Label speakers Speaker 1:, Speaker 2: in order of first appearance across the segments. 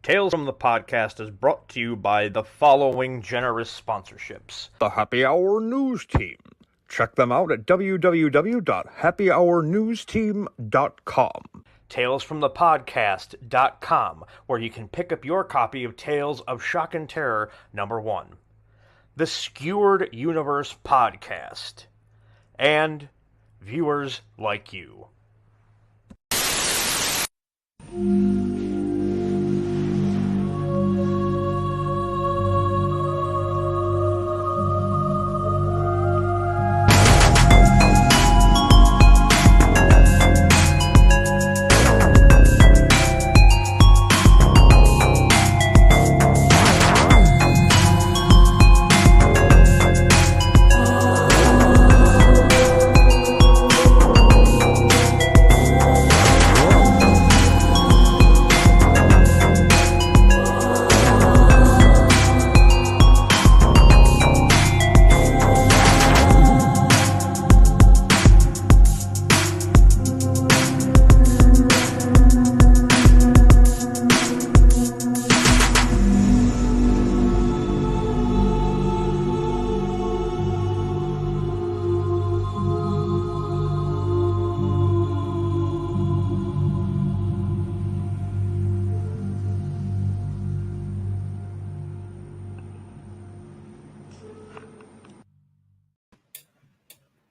Speaker 1: Tales from the Podcast is brought to you by the following generous sponsorships.
Speaker 2: The Happy Hour News Team. Check them out at www.happyhournewsteam.com.
Speaker 1: TalesFromThePodcast.com, where you can pick up your copy of Tales of Shock and Terror #1. The Skewered Universe Podcast. And viewers like you.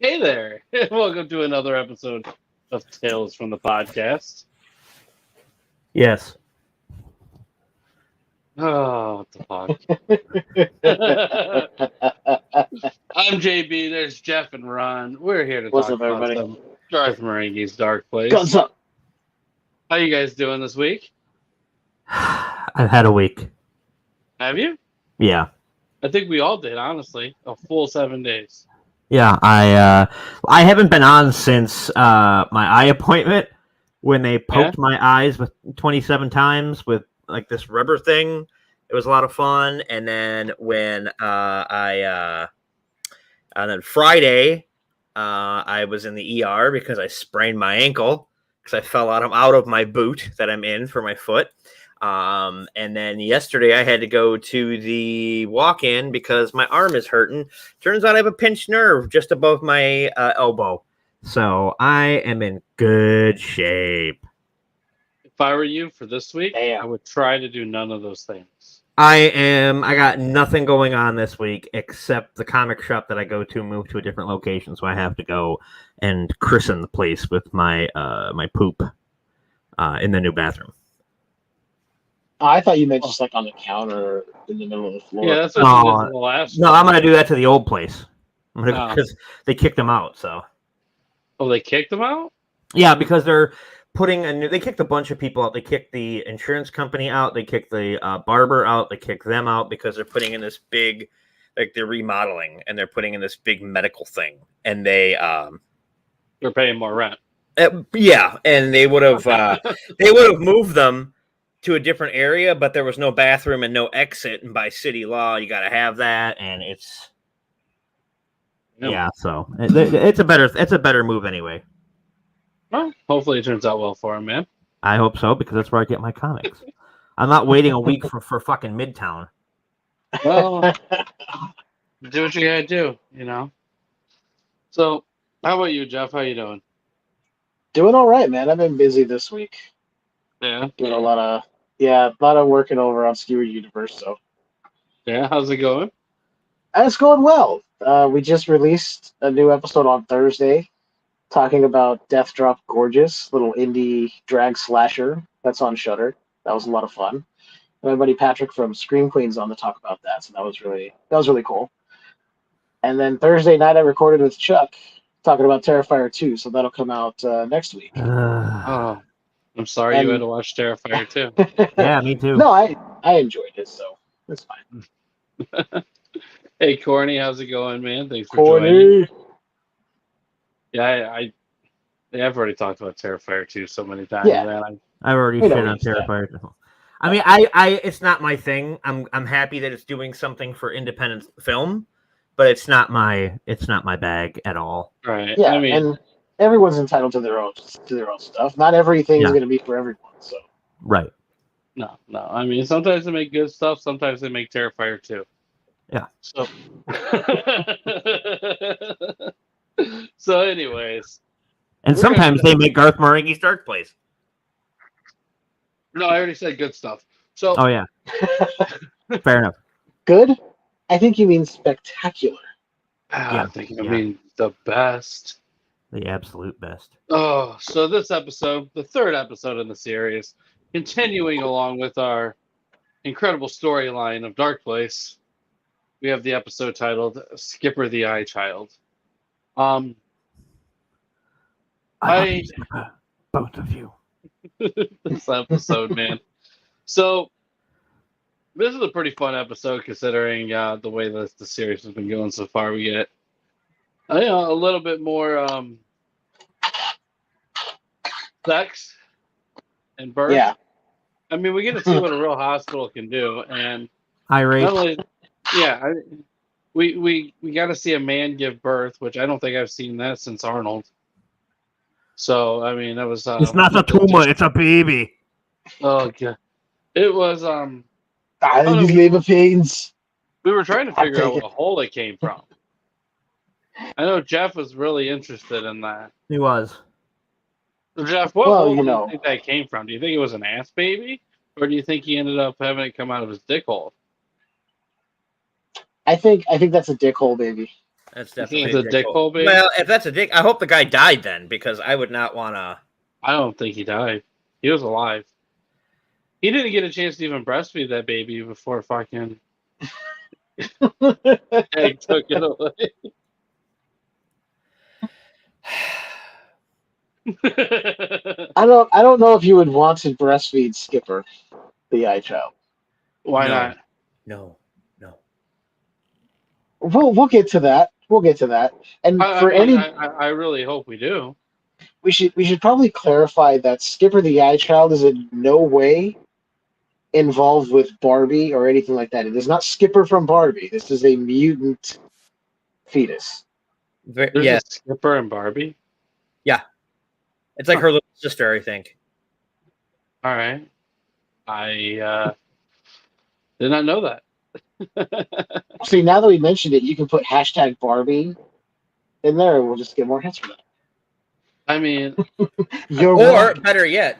Speaker 3: Hey there! Welcome to another episode of Tales from the Podcast.
Speaker 4: Yes.
Speaker 3: Oh, the podcast. I'm JB. There's Jeff and Ron. We're here to
Speaker 5: What's
Speaker 3: talk
Speaker 5: up,
Speaker 3: about
Speaker 5: everybody?
Speaker 3: some Garth Marenghi's Darkplace.
Speaker 5: What's up?
Speaker 3: How you guys doing this week?
Speaker 4: I've had a week.
Speaker 3: Have you?
Speaker 4: Yeah.
Speaker 3: I think we all did, honestly. A full 7 days.
Speaker 4: Yeah, I haven't been on since my eye appointment when they poked my eyes with 27 times with like this rubber thing. It was a lot of fun. And then when and then Friday I was in the ER because I sprained my ankle because I fell out of my boot that I'm in for my foot. And then yesterday I had to go to the walk-in because my arm is hurting. Turns out I have a pinched nerve just above my elbow. So I am in good shape.
Speaker 3: If I were you for this week, I would try to do none of those things.
Speaker 4: I got nothing going on this week except the comic shop that I go to moved to a different location. So I have to go and christen the place with my my poop in the new bathroom.
Speaker 5: I thought you meant just like on the counter in the middle of the floor.
Speaker 3: Yeah, that's what you did in the last
Speaker 4: No,
Speaker 3: one.
Speaker 4: I'm gonna do that to the old place because they kicked them out. So.
Speaker 3: Oh, they kicked them out?
Speaker 4: Yeah, because they're putting a new. They kicked a bunch of people out. They kicked the insurance company out. They kicked the barber out. They kicked them out because they're putting in this big, like they're remodeling and they're putting in this big medical thing. And they're
Speaker 3: paying more rent.
Speaker 4: Yeah, and they would have moved them to a different area, but there was no bathroom and no exit. And by city law, you got to have that, and it's So it's a better move anyway.
Speaker 3: Well, hopefully it turns out well for him, man.
Speaker 4: I hope so because that's where I get my comics. I'm not waiting a week for fucking Midtown.
Speaker 3: Well, do what you gotta do, you know. So, how about you, Jeff? How you doing?
Speaker 5: Doing all right, man. I've been busy this week.
Speaker 3: Yeah.
Speaker 5: Doing a lot of working over on Skewered Universe. So.
Speaker 3: Yeah. How's it going?
Speaker 5: It's going well. We just released a new episode on Thursday, talking about Death Drop Gorgeous, little indie drag slasher that's on Shudder. That was a lot of fun. My buddy Patrick from Scream Queens on to talk about that, so that was really cool. And then Thursday night I recorded with Chuck talking about Terrifier 2, so that'll come out next week.
Speaker 3: Oh, I'm sorry you had to watch Terrifier 2.
Speaker 4: Yeah, me too.
Speaker 5: No, I enjoyed it, so it's fine.
Speaker 3: Hey, Corny, how's it going, man? Thanks for joining. Yeah, I've already talked about Terrifier 2 so many times.
Speaker 5: Yeah.
Speaker 3: Man.
Speaker 4: I've already shit on Terrifier 2. I mean, I it's not my thing. I'm happy that it's doing something for independent film, but it's not my bag at all.
Speaker 3: Right.
Speaker 5: Yeah,
Speaker 3: I mean,
Speaker 5: and everyone's entitled to their own stuff. Not everything is going to be for everyone. So
Speaker 4: right.
Speaker 3: No. I mean, sometimes they make good stuff. Sometimes they make Terrifier too.
Speaker 4: Yeah.
Speaker 3: So. So, anyways.
Speaker 4: And
Speaker 3: We're gonna
Speaker 4: sometimes they make Garth Marenghi's Darkplace.
Speaker 3: No, I already said good stuff. So.
Speaker 4: Oh yeah. Fair enough.
Speaker 5: Good? I think you mean spectacular.
Speaker 3: I think I mean the best.
Speaker 4: The absolute best.
Speaker 3: Oh, so this episode, the third episode in the series, continuing along with our incredible storyline of Darkplace, we have the episode titled Skipper the Eyechild.
Speaker 4: I both of you.
Speaker 3: This episode, man. So this is a pretty fun episode considering the way that the series has been going so far. We get a little bit more sex and birth.
Speaker 5: Yeah.
Speaker 3: I mean, we get to see what a real hospital can do, and
Speaker 4: High rate.
Speaker 3: not only, we got to see a man give birth, which I don't think I've seen that since Arnold. So I mean, that was.
Speaker 4: It's not a tumor; it's a baby.
Speaker 3: Oh god, it was.
Speaker 5: These labor pains.
Speaker 3: We were trying to
Speaker 5: I'll
Speaker 3: figure out
Speaker 5: take
Speaker 3: what hole it came from. I know Jeff was really interested in that.
Speaker 4: He was.
Speaker 3: So Jeff, what
Speaker 5: Well,
Speaker 3: hole
Speaker 5: you
Speaker 3: do
Speaker 5: know.
Speaker 3: you think that came from? Do you think it was an ass baby, or do you think he ended up having it come out of his dick hole?
Speaker 5: I think that's a dick hole, baby.
Speaker 4: That's
Speaker 3: You
Speaker 4: definitely
Speaker 3: think it's a dick hole baby?
Speaker 4: Well, if that's a dick, I hope the guy died then, because I would not want to.
Speaker 3: I don't think he died. He was alive. He didn't get a chance to even breastfeed that baby before fucking egg took it away.
Speaker 5: I don't know if you would want to breastfeed Skipper the Eyechild.
Speaker 3: Why
Speaker 4: No.
Speaker 3: not?
Speaker 4: No.
Speaker 5: We'll get to that. We'll get to that. And
Speaker 3: I really hope we do.
Speaker 5: we should probably clarify that Skipper the Eyechild is in no way involved with Barbie or anything like that. It is not Skipper from Barbie. This is a mutant fetus.
Speaker 3: There's
Speaker 4: Yeah,
Speaker 3: a Skipper and Barbie.
Speaker 4: it's like her little sister, I think.
Speaker 3: All right. I did not know that.
Speaker 5: See, now that we mentioned it, you can put hashtag Barbie in there, and we'll just get more hits for that.
Speaker 3: I mean,
Speaker 5: You're
Speaker 4: Or
Speaker 5: right.
Speaker 4: better yet,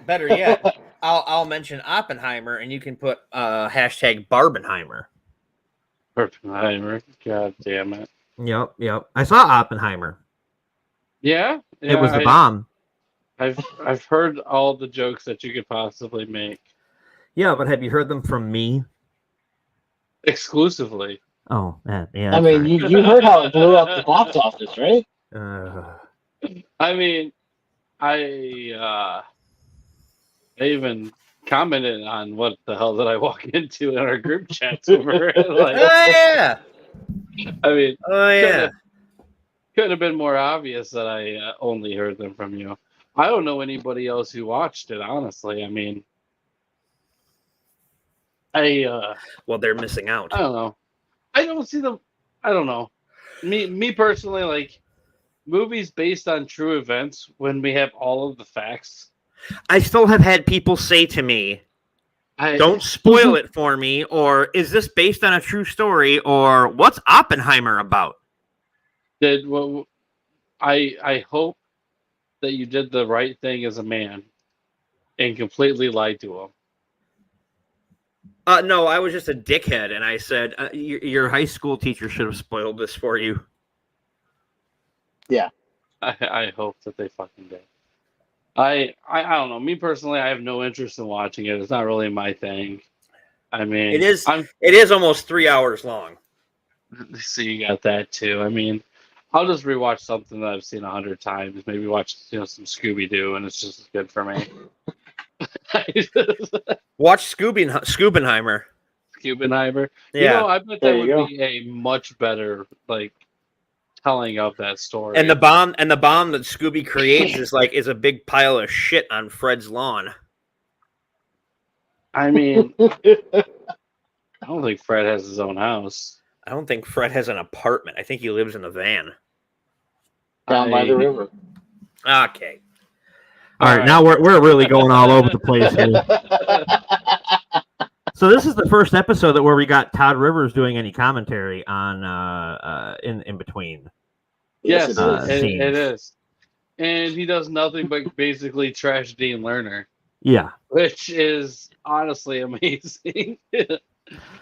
Speaker 4: I'll mention Oppenheimer, and you can put hashtag Barbenheimer.
Speaker 3: Oppenheimer. God damn it.
Speaker 4: Yep. I saw Oppenheimer.
Speaker 3: Yeah,
Speaker 4: It was the bomb.
Speaker 3: I've heard all the jokes that you could possibly make
Speaker 4: Yeah, but have you heard them from me?
Speaker 3: exclusively.
Speaker 4: Oh, yeah.
Speaker 5: I mean, you heard how it blew up the box office, right?
Speaker 3: I mean, I even commented on what the hell did I walk into in our group chats over it. Like,
Speaker 4: yeah.
Speaker 3: I mean,
Speaker 4: Oh, yeah.
Speaker 3: could have been more obvious that I only heard them from you. I don't know anybody else who watched it, honestly. I mean,
Speaker 4: Well, they're missing out.
Speaker 3: I don't know. I don't see them. I don't know. Me personally, like movies based on true events when we have all of the facts.
Speaker 4: I still have had people say to me, don't spoil it for me, or is this based on a true story, or what's Oppenheimer about?
Speaker 3: I hope that you did the right thing as a man and completely lied to him.
Speaker 4: No, I was just a dickhead, and I said, your high school teacher should have spoiled this for you.
Speaker 5: Yeah.
Speaker 3: I hope that they fucking did. I don't know. Me personally, I have no interest in watching it. It's not really my thing. I mean,
Speaker 4: It is almost 3 hours long.
Speaker 3: So you got that too. I mean, I'll just rewatch something that I've seen 100 times. Maybe watch some Scooby Doo, and it's just as good for me.
Speaker 4: Watch Scoobenheimer.
Speaker 3: Scoobenheimer.
Speaker 4: Yeah.
Speaker 3: I bet that would be a much better telling of that story.
Speaker 4: And the bomb that Scooby creates is a big pile of shit on Fred's lawn.
Speaker 3: I mean, I don't think Fred has his own house.
Speaker 4: I don't think Fred has an apartment. I think he lives in a van.
Speaker 5: Down by the river.
Speaker 4: Okay. All right, now we're really going all over the place here. So this is the first episode where we got Todd Rivers doing any commentary on in between.
Speaker 3: Yes,
Speaker 5: it is.
Speaker 3: it is. And he does nothing but basically trash Dean Lerner,
Speaker 4: Yeah,
Speaker 3: which is honestly amazing.
Speaker 4: he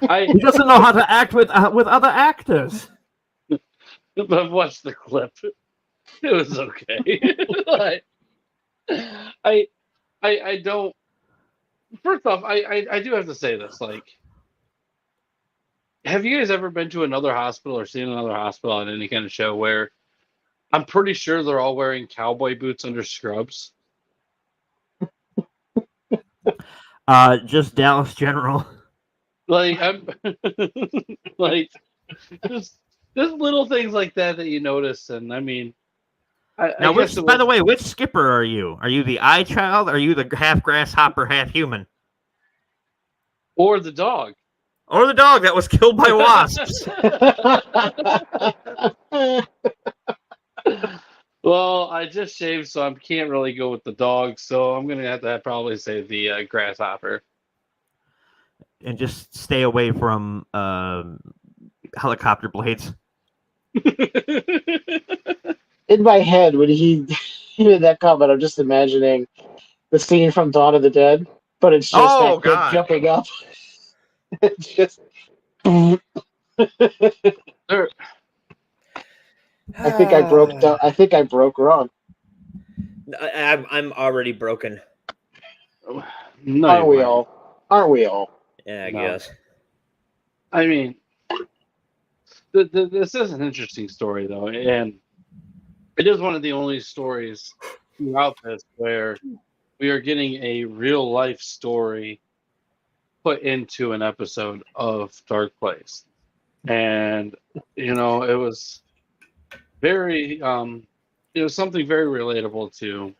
Speaker 4: doesn't know how to act with other actors.
Speaker 3: I've watched the clip. It was okay. Like, I don't. First off, I do have to say this. Like, have you guys ever been to another hospital or seen another hospital on any kind of show where I'm pretty sure they're all wearing cowboy boots under scrubs?
Speaker 4: Just Dallas General.
Speaker 3: Like, I'm like just little things like that you notice, and I mean,
Speaker 4: Now, by the way, which Skipper are you? Are you the Eyechild? Are you the half grasshopper, half human?
Speaker 3: Or the dog.
Speaker 4: Or the dog that was killed by wasps?
Speaker 3: Well, I just shaved, so I can't really go with the dog. So I'm gonna have to probably say the grasshopper.
Speaker 4: And just stay away from helicopter blades.
Speaker 5: In my head, when he made that comment, I'm just imagining the scene from Dawn of the Dead, but it's just that kid jumping up. It's just. I think I broke. I think I broke wrong.
Speaker 4: I'm already broken.
Speaker 3: No,
Speaker 5: Aren't we all? Aren't we all?
Speaker 4: Yeah, I guess.
Speaker 3: I mean, this is an interesting story, though, and it is one of the only stories throughout this where we are getting a real life story put into an episode of Darkplace. And, you know, it was very, it was something very relatable to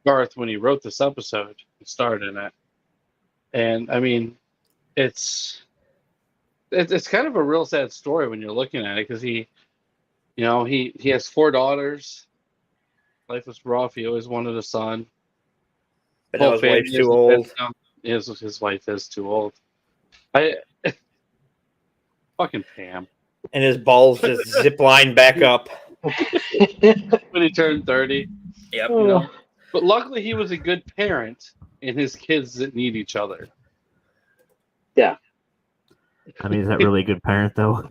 Speaker 3: Garth when he wrote this episode and starred in it. And, I mean, it's kind of a real sad story when you're looking at it because he has 4 daughters. Life was rough. He always wanted a son.
Speaker 4: But now his wife's too old.
Speaker 3: His wife is too old. Fucking Pam.
Speaker 4: And his balls just zip line back up.
Speaker 3: When he turned 30.
Speaker 4: Yep.
Speaker 3: You know? But luckily he was a good parent and his kids that need each other.
Speaker 5: Yeah.
Speaker 4: I mean, is that really a good parent, though?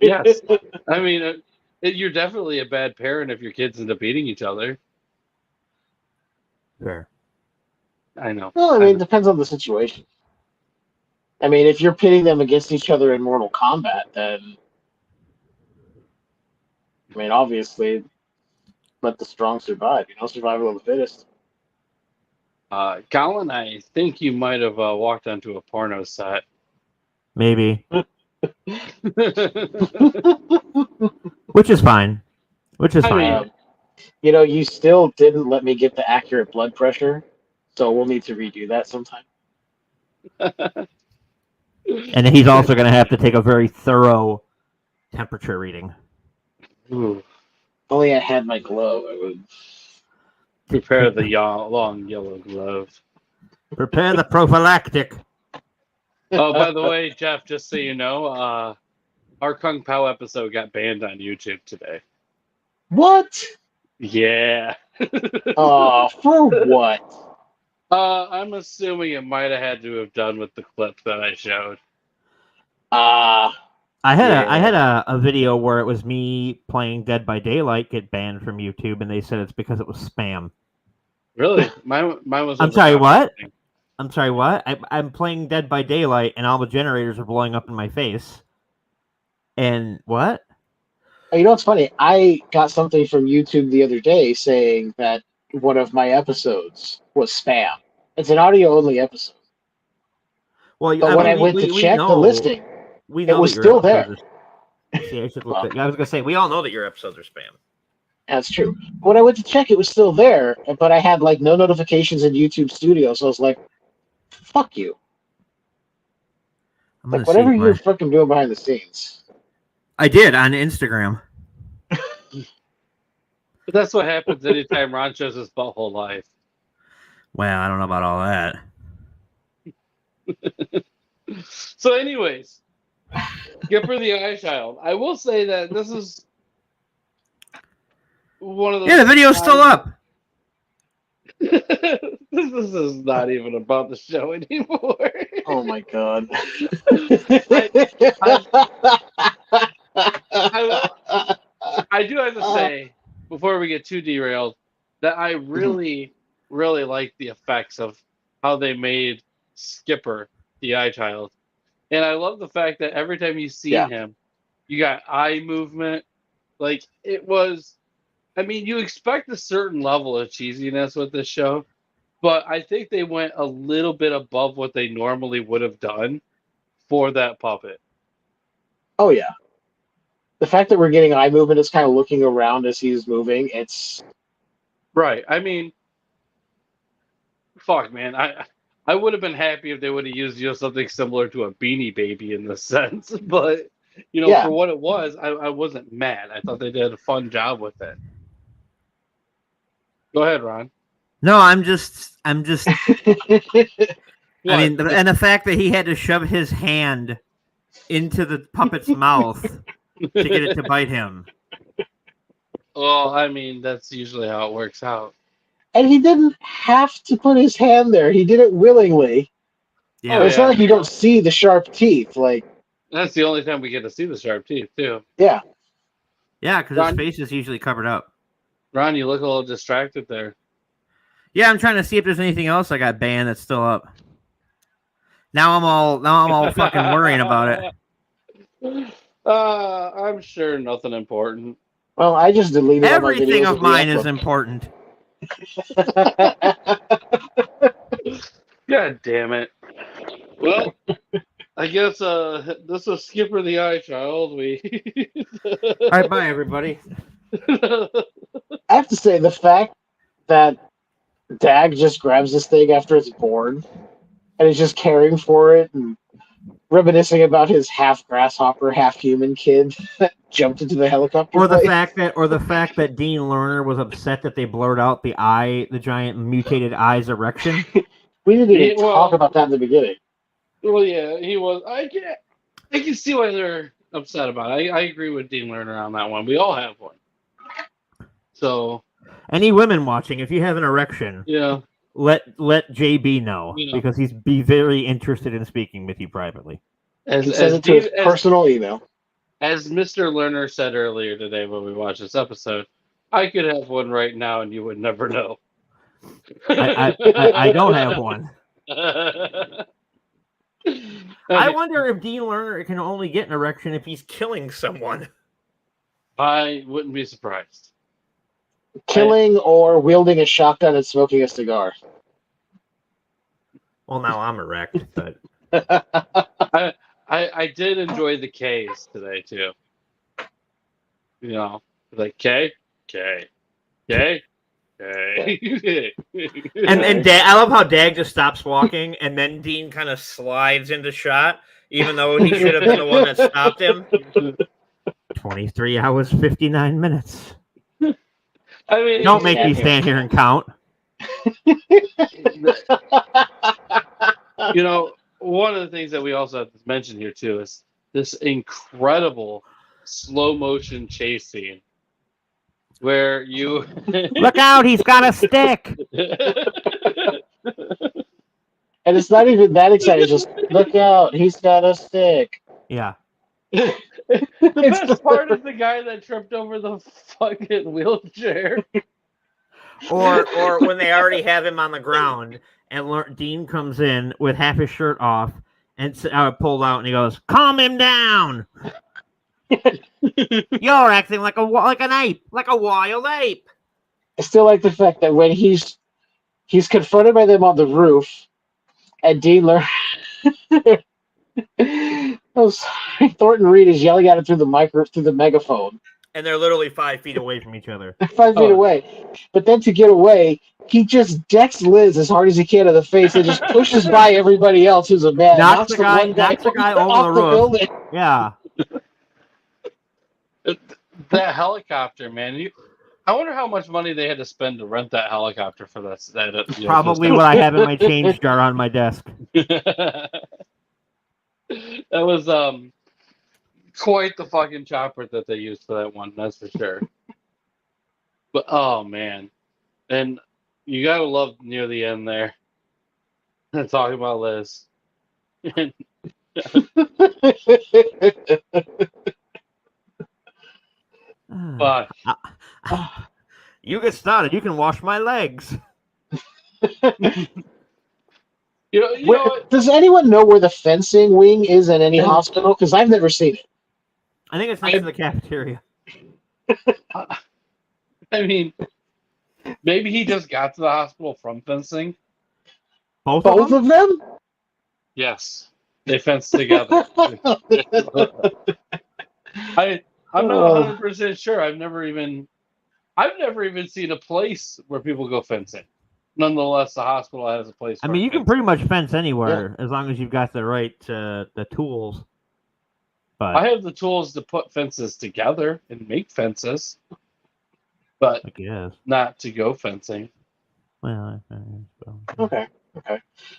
Speaker 3: Yes. I mean, you're definitely a bad parent if your kids end up beating each other.
Speaker 4: Sure.
Speaker 3: I know.
Speaker 5: Well, I mean, it depends on the situation. I mean, if you're pitting them against each other in Mortal Kombat, then I mean, obviously, let the strong survive. You know, survival of the fittest.
Speaker 3: Colin, I think you might have walked onto a porno set.
Speaker 4: Maybe. Which is fine.
Speaker 3: I mean,
Speaker 5: you know, you still didn't let me get the accurate blood pressure, so we'll need to redo that sometime.
Speaker 4: And he's also going to have to take a very thorough temperature reading.
Speaker 3: Ooh.
Speaker 5: If only I had my glove, I would.
Speaker 3: Prepare the long yellow glove.
Speaker 4: Prepare the prophylactic.
Speaker 3: Oh, by the way, Jeff, just so you know, our Kung Pao episode got banned on YouTube today.
Speaker 5: What?
Speaker 3: Yeah.
Speaker 5: For what?
Speaker 3: I'm assuming it might have had to have done with the clip that I showed.
Speaker 4: I had a video where it was me playing Dead by Daylight get banned from YouTube, and they said it's because it was spam.
Speaker 3: Really? Mine was.
Speaker 4: I'm sorry, what? I'm sorry, what? I'm playing Dead by Daylight, and all the generators are blowing up in my face. And what?
Speaker 5: You know what's funny? I got something from YouTube the other day saying that one of my episodes was spam. It's an audio-only episode.
Speaker 4: Well,
Speaker 5: but when I went to check the listing, it was still there.
Speaker 4: See, I should look at, I was going to say, we all know that your episodes are spam.
Speaker 5: That's true. When I went to check, it was still there, but I had like no notifications in YouTube Studio, so I was like, fuck you. Like, whatever you're fucking doing behind the scenes.
Speaker 4: I did on Instagram.
Speaker 3: But that's what happens anytime Ron shows his butthole live.
Speaker 4: Well, I don't know about all that.
Speaker 3: So, anyways, Skipper the Eyechild. I will say that this is one of those.
Speaker 4: Yeah, the video's still up.
Speaker 3: This is not even about the show anymore.
Speaker 5: Oh my god.
Speaker 3: I do have to say, before we get too derailed, that I really, really like the effects of how they made Skipper the Eyechild. And I love the fact that every time you see him, you got eye movement. Like, it was, I mean, you expect a certain level of cheesiness with this show, but I think they went a little bit above what they normally would have done for that puppet.
Speaker 5: Oh yeah. The fact that we're getting eye movement is kind of looking around as he's moving. It's
Speaker 3: right. I mean, fuck, man. I would have been happy if they would have used something similar to a Beanie Baby in this sense, but for what it was, I wasn't mad. I thought they did a fun job with it. Go ahead, Ron.
Speaker 4: No, I'm just. I mean, and the fact that he had to shove his hand into the puppet's mouth to get it to bite him.
Speaker 3: Well, I mean, that's usually how it works out.
Speaker 5: And he didn't have to put his hand there. He did it willingly.
Speaker 4: Yeah,
Speaker 5: it's not like you don't see the sharp teeth. Like,
Speaker 3: that's the only time we get to see the sharp teeth, too.
Speaker 5: Yeah.
Speaker 4: Yeah, because his face is usually covered up.
Speaker 3: Ron, you look a little distracted there.
Speaker 4: Yeah, I'm trying to see if there's anything else I got banned that's still up. Now I'm all fucking worrying about it.
Speaker 3: I'm sure nothing important.
Speaker 5: Well, I just deleted
Speaker 4: everything of mine is important.
Speaker 3: God damn it. Well, I guess this is Skipper the Eyechild.
Speaker 4: All right, bye everybody.
Speaker 5: I have to say, the fact that Dag just grabs this thing after it's born and is just caring for it and reminiscing about his half grasshopper, half human kid that jumped into the helicopter.
Speaker 4: Or the fact that Dean Lerner was upset that they blurred out the giant mutated eye's erection.
Speaker 5: We didn't even talk about that in the beginning.
Speaker 3: Well, yeah, he was. I can see why they're upset about it. I agree with Dean Lerner on that one. We all have one. So,
Speaker 4: any women watching, if you have an erection, let JB know because he's be very interested in speaking with you privately.
Speaker 5: He sends it to his personal email.
Speaker 3: As Mr. Lerner said earlier today when we watched this episode, I could have one right now and you would never know.
Speaker 4: I don't have one. I wonder if Dean Lerner can only get an erection if he's killing someone.
Speaker 3: I wouldn't be surprised.
Speaker 5: Killing or wielding a shotgun and smoking a cigar.
Speaker 4: Well, now I'm erect, but
Speaker 3: I did enjoy the K's today too. Like K. And
Speaker 4: I love how Dag just stops walking, and then Dean kind of slides into shot, even though he should have been the one that stopped him. 23 hours, 59 minutes.
Speaker 3: I mean,
Speaker 4: don't make me stand here and count.
Speaker 3: One of the things that we also have to mention here too is this incredible slow motion chase scene where you
Speaker 4: look out, he's got a stick.
Speaker 5: And it's not even that exciting, it's just look out, he's got a stick.
Speaker 4: Yeah.
Speaker 3: The best part is the guy that tripped over the fucking wheelchair.
Speaker 4: Or when they already have him on the ground and Dean comes in with half his shirt off and pulled out and he goes, calm him down. You're acting like an ape, like a wild ape.
Speaker 5: I still like the fact that when he's confronted by them on the roof and Dean Thornton Reed is yelling at him through the megaphone.
Speaker 4: And they're literally 5 feet away from each other.
Speaker 5: 5 feet away. But then to get away, he just decks Liz as hard as he can in the face and just pushes by everybody else who's a man.
Speaker 4: Knocks the guy over the roof.
Speaker 5: Building.
Speaker 4: Yeah.
Speaker 3: That helicopter, man. I wonder how much money they had to spend to rent that helicopter for this.
Speaker 4: Probably what I have in my change jar on my desk.
Speaker 3: That was quite the fucking chopper that they used for that one, that's for sure. But oh man. And you gotta love near the end there. Talking about Liz. But
Speaker 4: You get started. You can wash my legs.
Speaker 3: you know what?
Speaker 5: Does anyone know where the fencing wing is in any hospital? Because I've never seen it.
Speaker 4: I think it's next to the cafeteria.
Speaker 3: I mean, maybe he just got to the hospital from fencing.
Speaker 4: Both
Speaker 5: of them?
Speaker 3: Yes, they fenced together. I'm not 100% sure. I've never even seen a place where people go fencing. Nonetheless, the hospital has a place.
Speaker 4: I mean, you can pretty much fence anywhere as long as you've got the right the tools. But
Speaker 3: I have the tools to put fences together and make fences, but
Speaker 4: I guess
Speaker 3: not to go fencing.
Speaker 4: Well,
Speaker 5: Okay.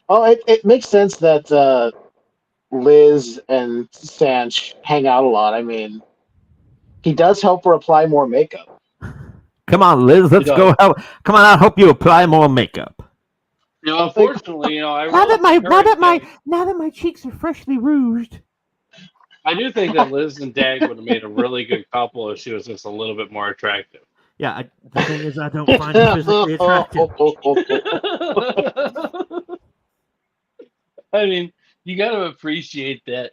Speaker 5: Well, it makes sense that Liz and Sanch hang out a lot. I mean, he does help her apply more makeup.
Speaker 4: Come on, Liz, let's go help. Come on, I'll help you apply more makeup.
Speaker 3: Unfortunately, I
Speaker 4: now that my cheeks are freshly rouged.
Speaker 3: I do think that Liz and Dag would have made a really good couple if she was just a little bit more attractive.
Speaker 4: Yeah, the thing is, I don't find her physically attractive.
Speaker 3: I mean, you got to appreciate that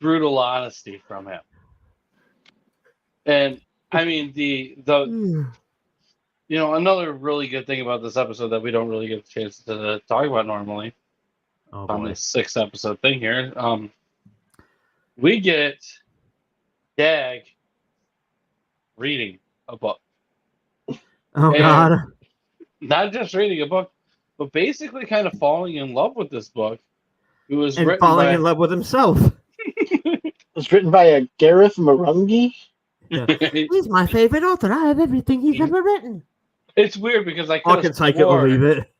Speaker 3: brutal honesty from him. And I mean, the another really good thing about this episode that we don't really get a chance to talk about normally on this 6th episode thing here, we get Dag reading a book.
Speaker 4: Oh, God.
Speaker 3: Not just reading a book, but basically kind of falling in love with this book. It was
Speaker 4: falling in love with himself.
Speaker 5: It was written by a Garth Marenghi.
Speaker 4: Yeah. He's my favorite author. I have everything he's ever written.
Speaker 3: It's weird because I
Speaker 4: can take it or leave it.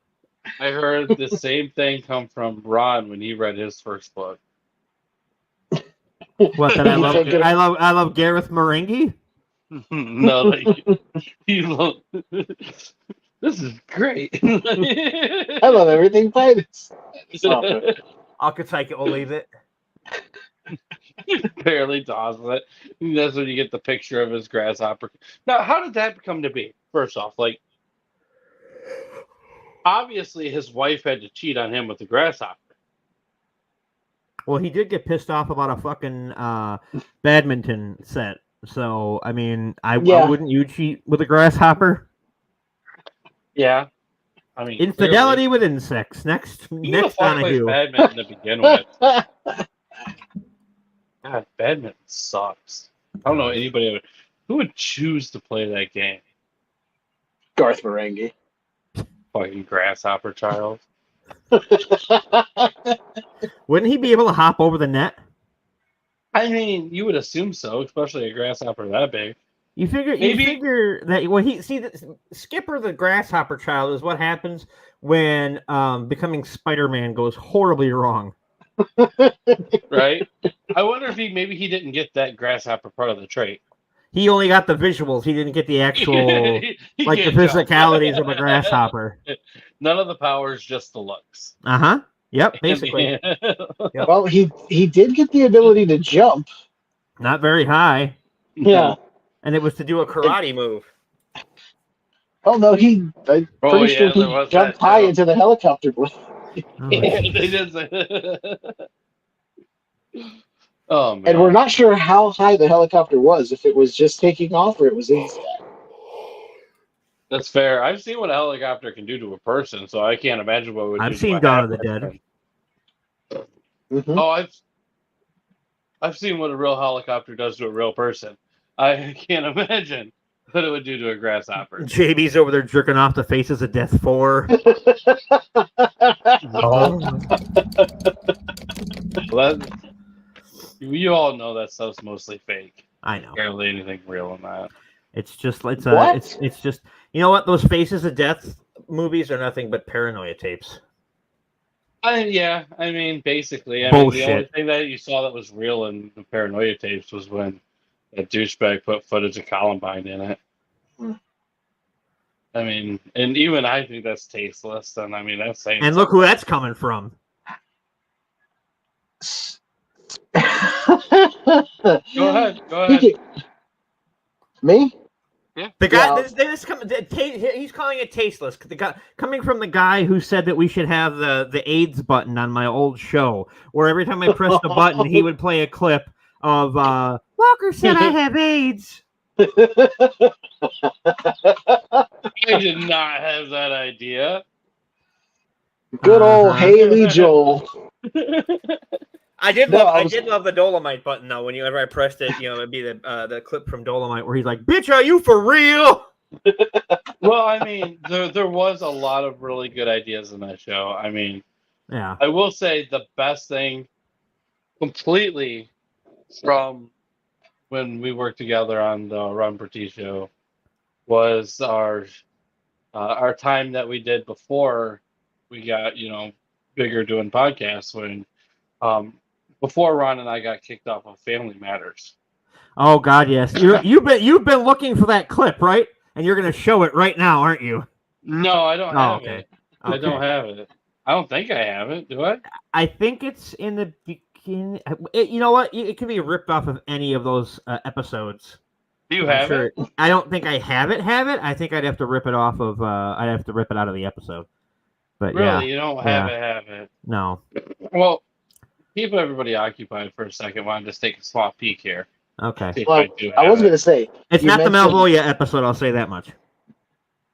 Speaker 3: I heard the same thing come from Ron when he read his first book.
Speaker 4: What? That I love Garth Marenghi.
Speaker 3: No, like you love. This is great.
Speaker 5: I love everything by this.
Speaker 4: I could take it or leave it.
Speaker 3: Barely tosses it. That's when you get the picture of his grasshopper. Now, how did that come to be? First off, like, obviously his wife had to cheat on him with the grasshopper.
Speaker 4: Well, he did get pissed off about a fucking badminton set. So, I mean, wouldn't you cheat with a grasshopper?
Speaker 3: Yeah. I mean,
Speaker 4: infidelity with insects. Next Donahue.
Speaker 3: Badminton to begin with. God, badminton sucks. I don't know anybody who would choose to play that game.
Speaker 5: Garth Marenghi.
Speaker 3: Fucking grasshopper child.
Speaker 4: Wouldn't he be able to hop over the net?
Speaker 3: I mean, you would assume so, especially a grasshopper that big.
Speaker 4: You figure that Skipper the grasshopper child is what happens when becoming Spider-Man goes horribly wrong.
Speaker 3: Right? I wonder if he didn't get that grasshopper part of the trait.
Speaker 4: He only got the visuals. He didn't get the actual the physicalities of a grasshopper.
Speaker 3: None of the powers, just the looks.
Speaker 4: Uh-huh. Yep, basically.
Speaker 5: Yep. Well, he did get the ability to jump.
Speaker 4: Not very high.
Speaker 5: Yeah.
Speaker 4: And it was to do a karate move.
Speaker 5: Oh, no, I'm pretty sure he jumped high into the helicopter.
Speaker 3: Yeah, they did say Oh, man.
Speaker 5: And we're not sure how high the helicopter was, if it was just taking off or it was inside.
Speaker 3: That's fair. I've seen what a helicopter can do to a person, so I can't imagine what it would do.
Speaker 4: I've seen Dawn of the Dead.
Speaker 5: Mm-hmm.
Speaker 3: Oh, I've seen what a real helicopter does to a real person. I can't imagine what it would do to a grasshopper.
Speaker 4: JB's over there jerking off the Faces of Death 4.
Speaker 3: You all know that stuff's mostly fake.
Speaker 4: I know.
Speaker 3: Barely anything real in that.
Speaker 4: It's just it's just you know what, those Faces of Death movies are nothing but paranoia tapes.
Speaker 3: I mean, basically, the only
Speaker 4: Bullshit.
Speaker 3: thing that you saw that was real in the paranoia tapes was when that douchebag put footage of Columbine in it.
Speaker 5: Hmm.
Speaker 3: I mean, and even I think that's tasteless, and I mean that's saying
Speaker 4: And look who
Speaker 3: something.
Speaker 4: that's coming from.
Speaker 3: Go ahead.
Speaker 5: Speaking, me?
Speaker 4: The
Speaker 5: Yeah,
Speaker 4: guy, he's calling it tasteless. The guy coming from the guy who said that we should have the AIDS button on my old show, where every time I pressed the button, he would play a clip of Walker said I have AIDS.
Speaker 3: I did not have that idea.
Speaker 5: Good old Haley Joel.
Speaker 4: I did
Speaker 5: No,
Speaker 4: love
Speaker 5: I
Speaker 4: I
Speaker 5: was-
Speaker 4: did love the Dolomite button though. Whenever I pressed it, it'd be the clip from Dolomite where he's like, "Bitch, are you for real?"
Speaker 3: Well, I mean, there was a lot of really good ideas in that show. I mean,
Speaker 4: Yeah.
Speaker 3: I will say the best thing, completely from when we worked together on the Ron Bertie show, was our time that we did before we got bigger doing podcasts when before Ron and I got kicked off of Family Matters.
Speaker 4: Oh God, yes. You've been looking for that clip, right? And you're gonna show it right now, aren't you?
Speaker 3: No, I don't have
Speaker 4: okay.
Speaker 3: it. I don't have it. I don't think I have it. Do I?
Speaker 4: I think it's in the beginning. You know what? It can be ripped off of any of those episodes.
Speaker 3: Do you
Speaker 4: I'm
Speaker 3: have
Speaker 4: sure
Speaker 3: it?
Speaker 4: I don't think I have it. I think I'd have to rip it off of. I'd have to rip it out of the episode. But
Speaker 3: Really?
Speaker 4: yeah,
Speaker 3: You don't have it?
Speaker 4: no.
Speaker 3: Well, keep everybody occupied for a second while I just take a small peek here.
Speaker 4: Okay.
Speaker 3: See if
Speaker 5: well,
Speaker 3: I do
Speaker 5: I
Speaker 3: have
Speaker 5: was
Speaker 3: it.
Speaker 5: going to say,
Speaker 4: It's
Speaker 5: you
Speaker 4: not the
Speaker 5: mentioned-
Speaker 4: Malvolio episode. I'll say that much.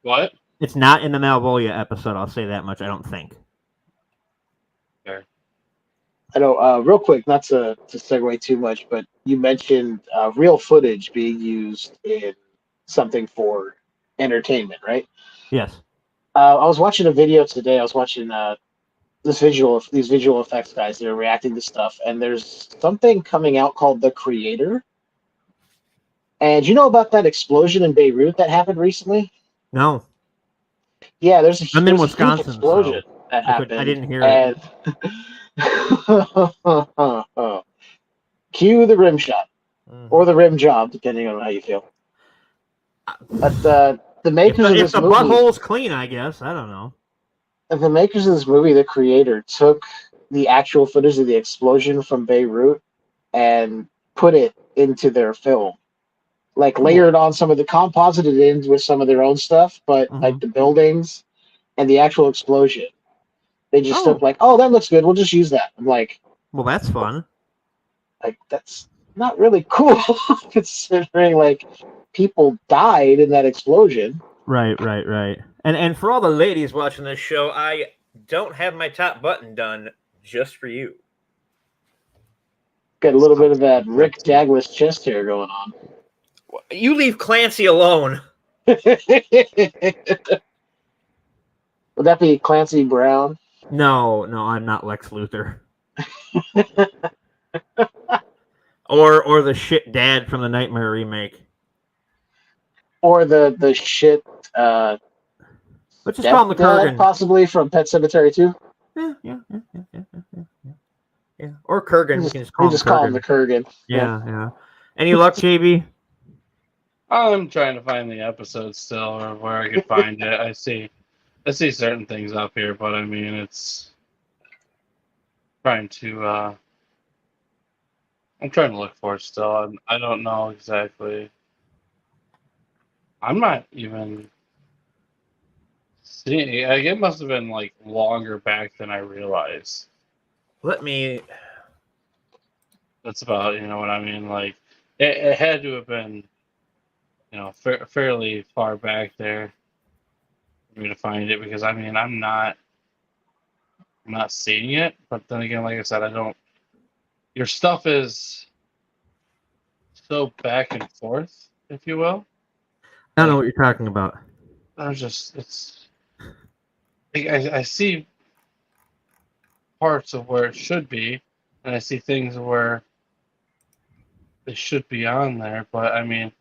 Speaker 3: What?
Speaker 4: It's not in the Malvolio episode. I'll say that much. I don't think.
Speaker 5: I know, real quick, not to segue too much, but you mentioned real footage being used in something for entertainment, right?
Speaker 4: Yes.
Speaker 5: I was watching a video today. I was watching these visual effects guys that are reacting to stuff, and there's something coming out called The Creator. And you know about that explosion in Beirut that happened recently?
Speaker 4: No.
Speaker 5: Yeah, there's a
Speaker 4: I'm in
Speaker 5: huge
Speaker 4: Wisconsin,
Speaker 5: explosion
Speaker 4: so
Speaker 5: that happened.
Speaker 4: I didn't hear it.
Speaker 5: And cue the rim shot or the rim job, depending on how you feel. But the makers of
Speaker 4: If
Speaker 5: this
Speaker 4: the
Speaker 5: movie,
Speaker 4: butthole's clean, I guess. I don't know.
Speaker 5: the makers of this movie, the creator, took the actual footage of the explosion from Beirut and put it into their film. Like layered on some of the composited in with some of their own stuff, but like the buildings and the actual explosion. They just took like, oh, that looks good. We'll just use that. I'm like,
Speaker 4: well, that's fun.
Speaker 5: Like that's not really cool considering like people died in that explosion.
Speaker 4: Right. And for all the ladies watching this show, I don't have my top button done just for you.
Speaker 5: Got a little bit of that Rick Douglas chest hair going on.
Speaker 4: You leave Clancy alone.
Speaker 5: Would that be Clancy Brown?
Speaker 4: No, I'm not Lex Luthor. or the shit dad from the Nightmare remake.
Speaker 5: Or the shit
Speaker 4: Let's just call him the Kurgan.
Speaker 5: possibly from Pet Sematary 2?
Speaker 4: Yeah. Or Kurgan. We can just call him
Speaker 5: the Kurgan.
Speaker 4: Yeah. Any luck, JB?
Speaker 3: I'm trying to find the episode still, or where I can find it. I see certain things up here, but I mean, it's trying to. I'm trying to look for it still. I don't know exactly. I'm not even seeing. Like, it must have been like longer back than I realized.
Speaker 4: Let me.
Speaker 3: That's about, you know what I mean. Like, it had to have been, fairly far back there for me to find it, because I mean, I'm not seeing it. But then again, like I said, I don't. Your stuff is so back and forth, if you will.
Speaker 4: I don't know what you're talking about.
Speaker 3: It's. I see parts of where it should be, and I see things where they should be on there. But I mean,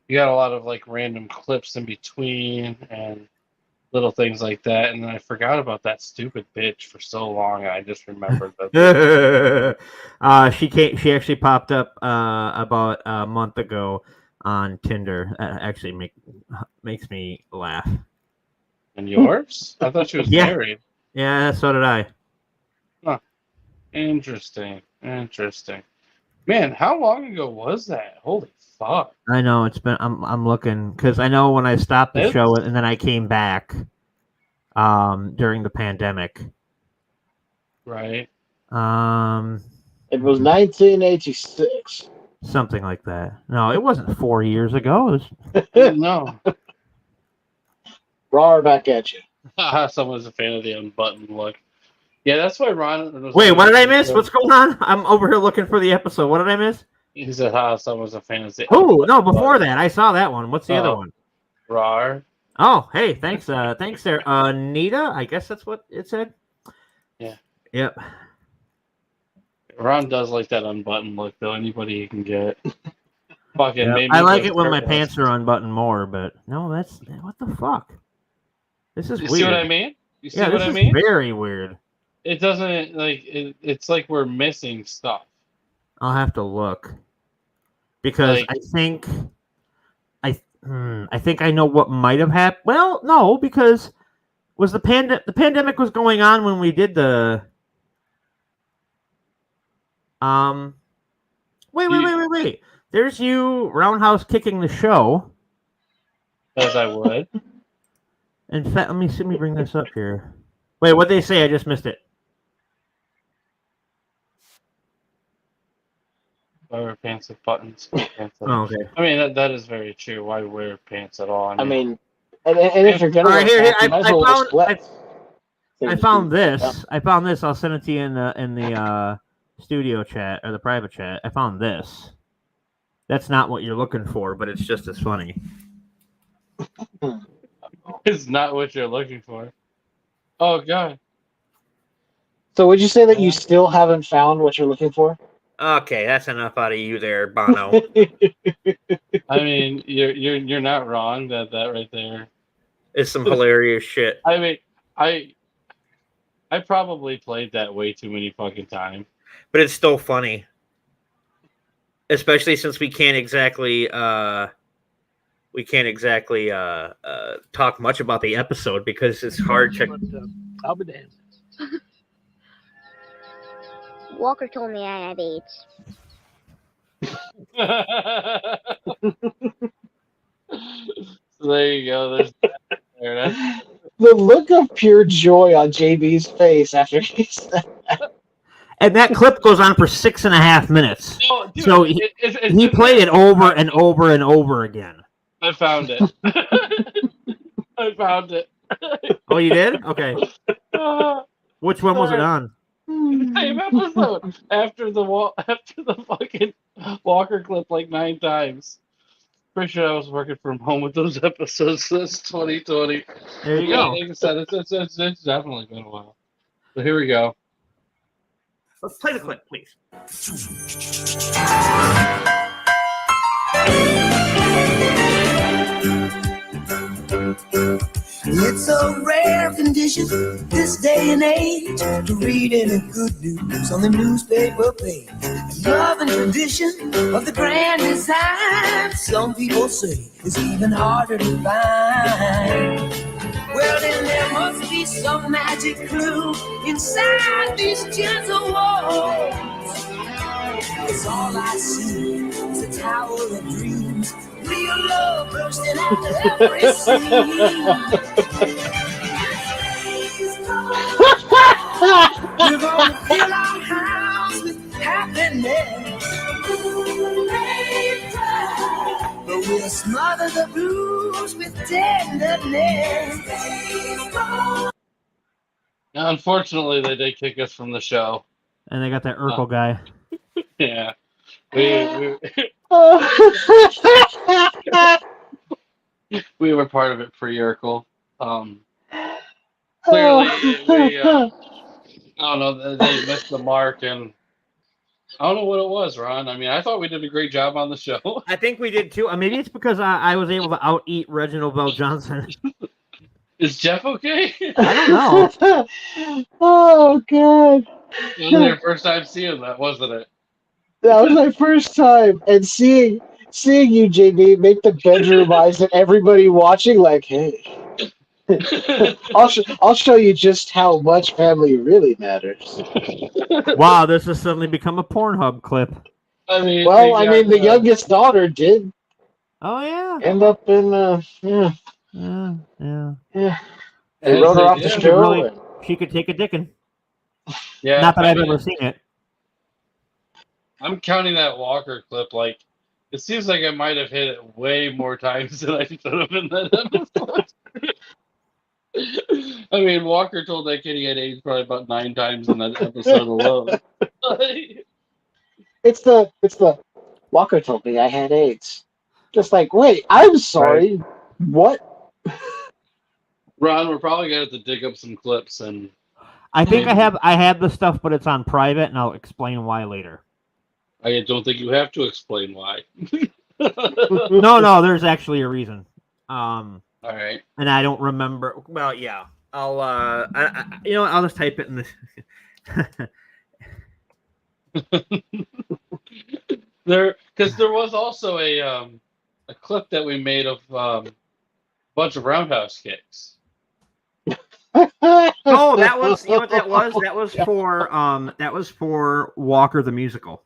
Speaker 3: you got a lot of like random clips in between and little things like that. And then I forgot about that stupid bitch for so long. I just remembered that.
Speaker 4: She actually popped up about a month ago on Tinder. Actually makes me laugh.
Speaker 3: And yours? I thought she was married.
Speaker 4: Yeah, so did I.
Speaker 3: Huh. Interesting. Man, how long ago was that? Holy fuck!
Speaker 4: I know it's been. I'm looking because I know when I stopped the show and then I came back, during the pandemic.
Speaker 3: Right.
Speaker 5: It was 1986.
Speaker 4: Something like that. No, it wasn't 4 years ago. It was...
Speaker 3: No.
Speaker 5: Raw back at you.
Speaker 3: Someone's a fan of the unbuttoned look. Yeah, that's why Ron was.
Speaker 4: Wait, what did I miss? What's going on? I'm over here looking for the episode. What did I miss?
Speaker 3: He said, someone's a fan of the.
Speaker 4: Oh, no, before that. I saw that one. What's the other one?
Speaker 3: Rar.
Speaker 4: Oh, hey, thanks there. Nita, I guess that's what it said.
Speaker 3: Yeah.
Speaker 4: Yep.
Speaker 3: Ron does like that unbuttoned look, though. Anybody he can get. Fucking.
Speaker 4: Yep. I like it when my pants are unbuttoned more, but no, that's what the fuck. This is
Speaker 3: you
Speaker 4: weird.
Speaker 3: See what I mean? You see
Speaker 4: yeah,
Speaker 3: what
Speaker 4: this
Speaker 3: I mean?
Speaker 4: Is very weird.
Speaker 3: It doesn't like it's like we're missing stuff.
Speaker 4: I'll have to look because
Speaker 3: like,
Speaker 4: I think I know what might have happened. Well, no, because was the pandemic was going on when we did the wait. There's you roundhouse kicking the show.
Speaker 3: As I would.
Speaker 4: In fact, let me bring this up here. Wait, what'd they say? I just missed it.
Speaker 3: Why wear pants with buttons?
Speaker 4: Oh, okay.
Speaker 3: I mean, that is very true. Why wear pants at all?
Speaker 5: I mean and if you're gonna
Speaker 4: I found this. Yep. I found this. I'll send it to you in the studio chat or the private chat. I found this. That's not what you're looking for, but it's just as funny.
Speaker 3: It's not what you're looking for. Oh god.
Speaker 5: So would you say that you still haven't found what you're looking for?
Speaker 4: Okay, that's enough out of you there, Bono.
Speaker 3: I mean, you're not wrong. That right there
Speaker 4: is some hilarious shit.
Speaker 3: I mean, I probably played that way too many fucking times.
Speaker 4: But it's still funny. Especially since we can't exactly talk much about the episode because it's hard to
Speaker 6: I'll be damned. Walker told me I have AIDS.
Speaker 3: So there you go. That's
Speaker 5: the look of pure joy on JB's face after he said that.
Speaker 4: And that clip goes on for 6.5 minutes.
Speaker 3: No, dude,
Speaker 4: so he played it over and over and over again.
Speaker 3: I found it. I found it.
Speaker 4: Oh, you did? Okay. Which one was it on?
Speaker 3: Same episode. After the fucking Walker clip like 9 times. Pretty sure I was working from home with those episodes since 2020.
Speaker 4: There you go.
Speaker 3: Like I said, it's definitely been a while. So here we go.
Speaker 4: Let's play the clip, please.
Speaker 7: It's a rare condition this day and age to read any good news on the newspaper page. Love and tradition of the grand design, some people say, is even harder to find. Well, then there must be some magic clue inside these gentle walls. It's all I see is a tower of dreams, real love bursting out of every scene. We're gonna fill our house with happiness, but we'll smother the blues with tenderness.
Speaker 3: Now, unfortunately, they did kick us from the show.
Speaker 4: And they got that Urkel guy.
Speaker 3: Yeah. We were part of it pre-Urkel. Clearly, I don't know, they missed the mark, and I don't know what it was, Ron. I mean, I thought we did a great job on the show.
Speaker 4: I think we did too. Maybe it's because I was able to out-eat Reginald Bell Johnson.
Speaker 3: Is Jeff okay?
Speaker 4: I don't know.
Speaker 5: Oh god.
Speaker 3: It was your first time seeing that, wasn't it?
Speaker 5: That was my first time, and seeing you, JB, make the bedroom eyes at everybody watching, like, hey, I'll show you just how much family really matters.
Speaker 4: Wow, this has suddenly become a Pornhub clip.
Speaker 3: I mean,
Speaker 5: Well, I mean, the youngest daughter did
Speaker 4: Oh yeah.
Speaker 5: end up in,
Speaker 4: Yeah.
Speaker 5: yeah. They
Speaker 3: As
Speaker 5: wrote her
Speaker 3: they
Speaker 5: off the
Speaker 3: do.
Speaker 5: show.
Speaker 4: Really-
Speaker 5: and-
Speaker 4: She could take a dickin'.
Speaker 3: Yeah,
Speaker 4: Not that
Speaker 3: I
Speaker 4: I've
Speaker 3: mean,
Speaker 4: ever seen it.
Speaker 3: I'm counting that Walker clip. Like, it seems like I might have hit it way more times than I should have in that episode. I mean, Walker told that kid he had AIDS probably about 9 times in that episode alone.
Speaker 5: It's the Walker told me I had AIDS. Just like, wait, I'm sorry. What?
Speaker 3: Ron, we're probably gonna have to dig up some clips and.
Speaker 4: I think I have the stuff, but it's on private, and I'll explain why later.
Speaker 3: I don't think you have to explain why.
Speaker 4: No, there's actually a reason.
Speaker 3: All right.
Speaker 4: And I don't remember. Well, yeah, I'll I'll just type it in the.
Speaker 3: Because there was also a clip that we made of a bunch of roundhouse kicks.
Speaker 4: Oh, that was what that was. That was for Walker the musical.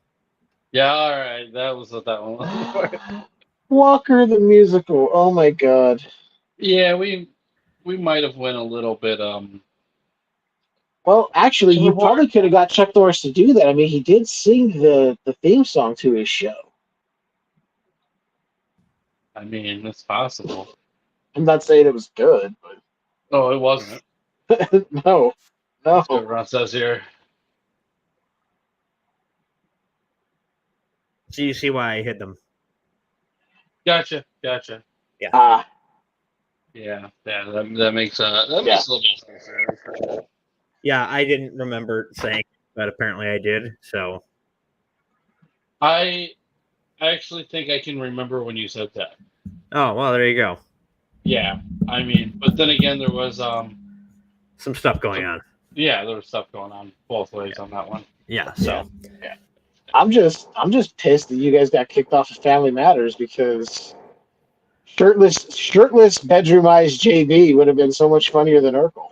Speaker 3: Yeah, all right, that was what that one was for.
Speaker 5: Walker the musical. Oh my god.
Speaker 3: Yeah, we might have went a little bit
Speaker 5: Well, actually, you probably could have got Chuck Norris to do that. I mean, he did sing the theme song to his show.
Speaker 3: I mean, it's possible.
Speaker 5: I'm not saying it was good, but
Speaker 3: Oh, it wasn't.
Speaker 5: no.
Speaker 3: That's what Ron says here.
Speaker 4: So you see why I hid them.
Speaker 3: Gotcha.
Speaker 4: Yeah.
Speaker 3: Yeah, that makes a little bit of sense.
Speaker 4: Yeah, I didn't remember saying, but apparently I did. So
Speaker 3: I actually think I can remember when you said that.
Speaker 4: oh well, there you go.
Speaker 3: Yeah, I mean, but then again, there was
Speaker 4: Some stuff going on.
Speaker 3: yeah, there was stuff going on both ways on that one.
Speaker 4: Yeah. So
Speaker 3: Yeah.
Speaker 5: I'm just pissed that you guys got kicked off of Family Matters because shirtless bedroom eyes JB would have been so much funnier than Urkel.